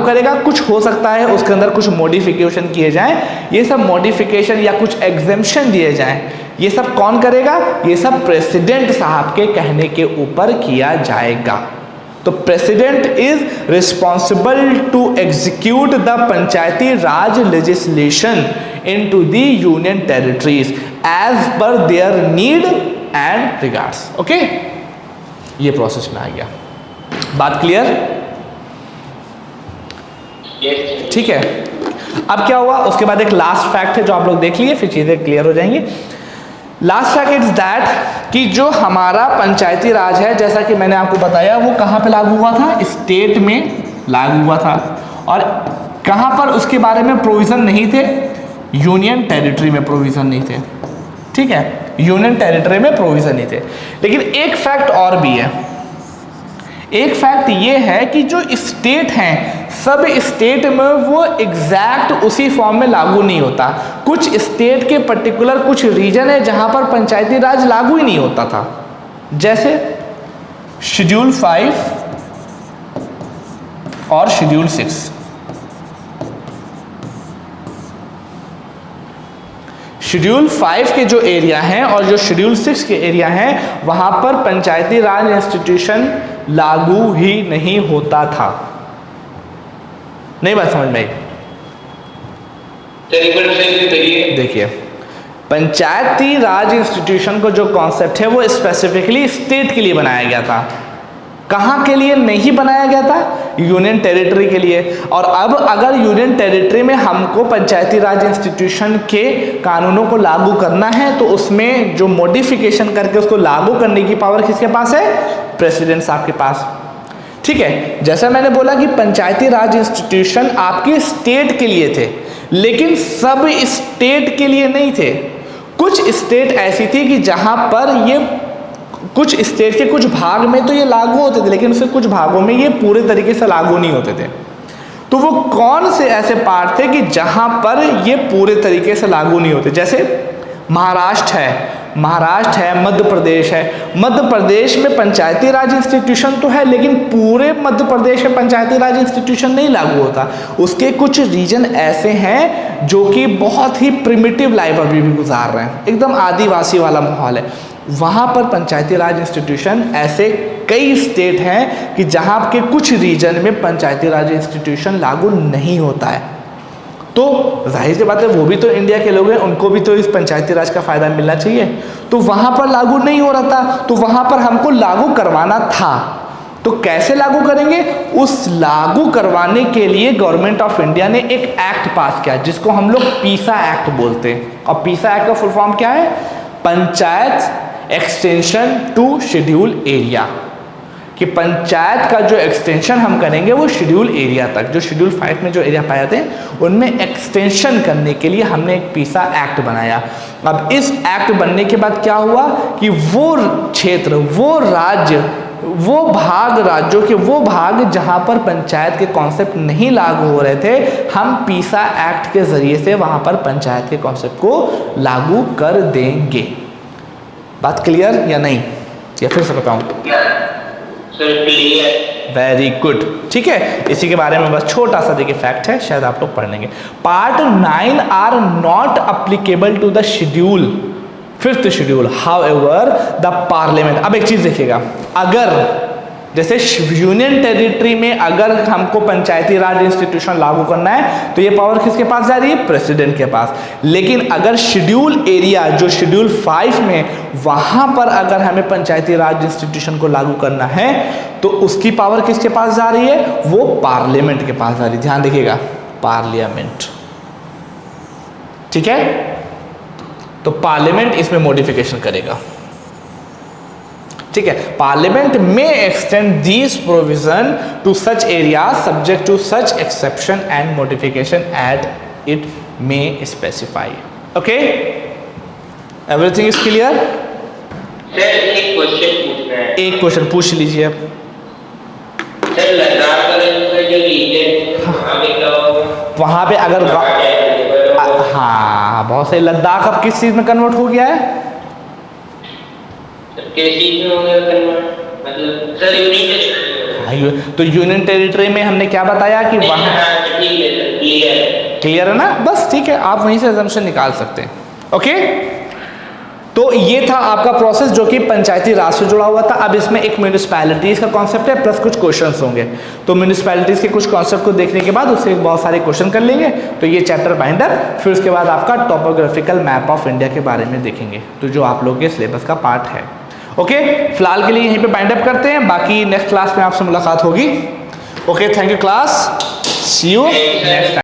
Speaker 1: करेगा? कुछ हो सकता है उसके अंदर कुछ मॉडिफिकेशन किए जाएं, ये सब मॉडिफिकेशन या कुछ एग्जेम्पशन दिए जाएं, ये सब कौन करेगा? ये सब प्रेसिडेंट साहब के कहने के ऊपर किया जाएगा। तो president is responsible to execute the Panchayati Raj legislation into the union territories as per their need and regards. Okay, ये प्रोसेस में आ गया। बात क्लियर? ठीक है। अब क्या हुआ? उसके बाद एक लास्ट फैक्ट है जो आप लोग देख लिए, फिर चीजें क्लियर हो जाएंगी। लास्ट फैक्ट इज दैट कि जो हमारा पंचायती राज है, जैसा कि मैंने आपको बताया, वो कहाँ पे लागू हुआ था? स्टेट में लागू हुआ था। और कहाँ पर उसके बारे में प्रोविज़न नहीं थे? यूनियन टेरिटरी में प्रोविज़न नहीं थे, ठीक है। यूनियन टेरिटरी में प्रोविज़न नहीं थे। लेकिन एक फैक्ट और भी है। एक फैक्ट ये है कि जो स्टेट हैं, सब स्टेट में वो एग्जैक्ट उसी फॉर्म में लागू नहीं होता। कुछ स्टेट के पर्टिकुलर कुछ रीजन है जहां पर पंचायती राज लागू ही नहीं होता था, जैसे शेड्यूल 5 और शेड्यूल 6। शेड्यूल 5 के जो एरिया हैं और जो शेड्यूल 6 के एरिया हैं वहां पर पंचायती राज इंस्टीट्यूशन लागू ही नहीं होता था। नहीं बात समझ में आई? देखिए, पंचायती राज इंस्टीट्यूशन को जो कॉन्सेप्ट है वो स्पेसिफिकली स्टेट के लिए बनाया गया था। कहाँ के लिए नहीं बनाया गया था? यूनियन टेरिटरी के लिए। और अब अगर यूनियन टेरिटरी में हमको पंचायती राज इंस्टीट्यूशन के कानूनों को लागू करना है तो उसमें जो मॉडिफिकेशन करके उसको लागू करने की पावर किसके पास है? प्रेसिडेंट साहब के पास, ठीक है। जैसा मैंने बोला कि पंचायती राज इंस्टीट्यूशन आपके स्टेट के लिए थे, लेकिन सब स्टेट के लिए नहीं थे। कुछ स्टेट ऐसी थी कि जहां पर ये कुछ स्टेट के कुछ भाग में तो ये लागू होते थे, लेकिन उसके कुछ भागों में ये पूरे तरीके से लागू नहीं होते थे। तो वो कौन से ऐसे पार्ट थे कि जहां पर ये पूरे तरीके से लागू नहीं होते? जैसे महाराष्ट्र है, मध्य प्रदेश है। मध्य प्रदेश में पंचायती राज इंस्टीट्यूशन तो है, लेकिन पूरे मध्य प्रदेश में पंचायती राज इंस्टीट्यूशन नहीं लागू होता। उसके कुछ रीजन ऐसे हैं जो कि बहुत ही प्रिमिटिव लाइफ अभी भी गुजार रहे हैं, एकदम आदिवासी वाला माहौल है। वहाँ पर पंचायती राज इंस्टीट्यूशन, ऐसे कई स्टेट हैं कि जहाँ के कुछ रीजन में पंचायती राज इंस्टीट्यूशन लागू नहीं होता है। तो जाहिर सी बात है वो भी तो इंडिया के लोग हैं, उनको भी तो इस पंचायती राज का फ़ायदा मिलना चाहिए। तो वहाँ पर लागू नहीं हो रहा था, तो वहाँ पर हमको लागू करवाना था। तो कैसे लागू करेंगे? उस लागू करवाने के लिए गवर्नमेंट ऑफ इंडिया ने एक एक्ट पास किया जिसको हम लोग पीसा एक्ट बोलते हैं। और पीसा एक्ट का फुल फॉर्म क्या है? Panchayat extension to schedule area. कि पंचायत का जो एक्सटेंशन हम करेंगे वो शेड्यूल एरिया तक, जो शेड्यूल 5 में जो एरिया पाए जाते हैं उनमें एक्सटेंशन करने के लिए हमने एक पीसा एक्ट बनाया। अब इस एक्ट बनने के बाद क्या हुआ कि वो क्षेत्र, वो राज्य वो भाग राज्यों के वो भाग जहाँ पर पंचायत के कॉन्सेप्ट नहीं लागू हो रहे थे, हम पीसा एक्ट के ज़रिए से वहाँ पर पंचायत के कॉन्सेप्ट को लागू कर देंगे। बात क्लियर या नहीं, या फिर से बताऊँ?
Speaker 5: Sir clear.
Speaker 1: वेरी गुड, ठीक है। इसी के बारे में बस छोटा सा देखिए फैक्ट है, शायद आप लोग पढ़ लेंगे। Part 9 are not applicable to the schedule, 5th schedule, however the parliament. अब एक चीज देखिएगा, अगर जैसे यूनियन टेरिटरी में अगर हमको पंचायती राज इंस्टीट्यूशन लागू करना है तो ये पावर किसके पास जा रही है? प्रेसिडेंट के पास। लेकिन अगर शेड्यूल एरिया जो शेड्यूल 5 में, वहां पर अगर हमें पंचायती राज इंस्टीट्यूशन को लागू करना है तो उसकी पावर किसके पास जा रही है? वो पार्लियामेंट के पास जा रही है। ध्यान देखिएगा, पार्लियामेंट, ठीक है। तो पार्लियामेंट इसमें मॉडिफिकेशन करेगा, ठीक है। Parliament may extend this provision to such area subject to such exception and modification at it may specify. Okay, everything is clear?
Speaker 5: Sir एक क्वेश्चन पूछना है।
Speaker 1: एक क्वेश्चन पूछ लीजिए अब।
Speaker 5: सर लद्दाख का जो रीजन
Speaker 1: वहां पे अगर हाँ बहुत सही, लद्दाख अब किस चीज में कन्वर्ट हो गया है?
Speaker 5: मतलब सर यूनियन,
Speaker 1: तो यूनियन टेरिटरी में हमने क्या बताया कि वहां, क्लियर है ना? बस ठीक है, आप वहीं से असम्पशन निकाल सकते हैं। ओके, तो ये था आपका प्रोसेस जो कि पंचायती राज से जुड़ा हुआ था। अब इसमें एक म्यूनिसिपैलिटीज का कॉन्सेप्ट है प्लस कुछ क्वेश्चंस होंगे। तो म्यूनिसिपैलिटीज के कुछ कॉन्सेप्ट को देखने के बाद उससे बहुत सारे क्वेश्चन कर लेंगे। तो ये चैप्टर बाइंड अप, फिर उसके बाद आपका टोपोग्राफिकल मैप ऑफ इंडिया के बारे में देखेंगे, तो जो आप लोग के सिलेबस का पार्ट है। ओके, फिलहाल के लिए यहीं पे बाइंड अप करते हैं, बाकी नेक्स्ट क्लास में आपसे मुलाकात होगी। Okay, thank you class, see you next time.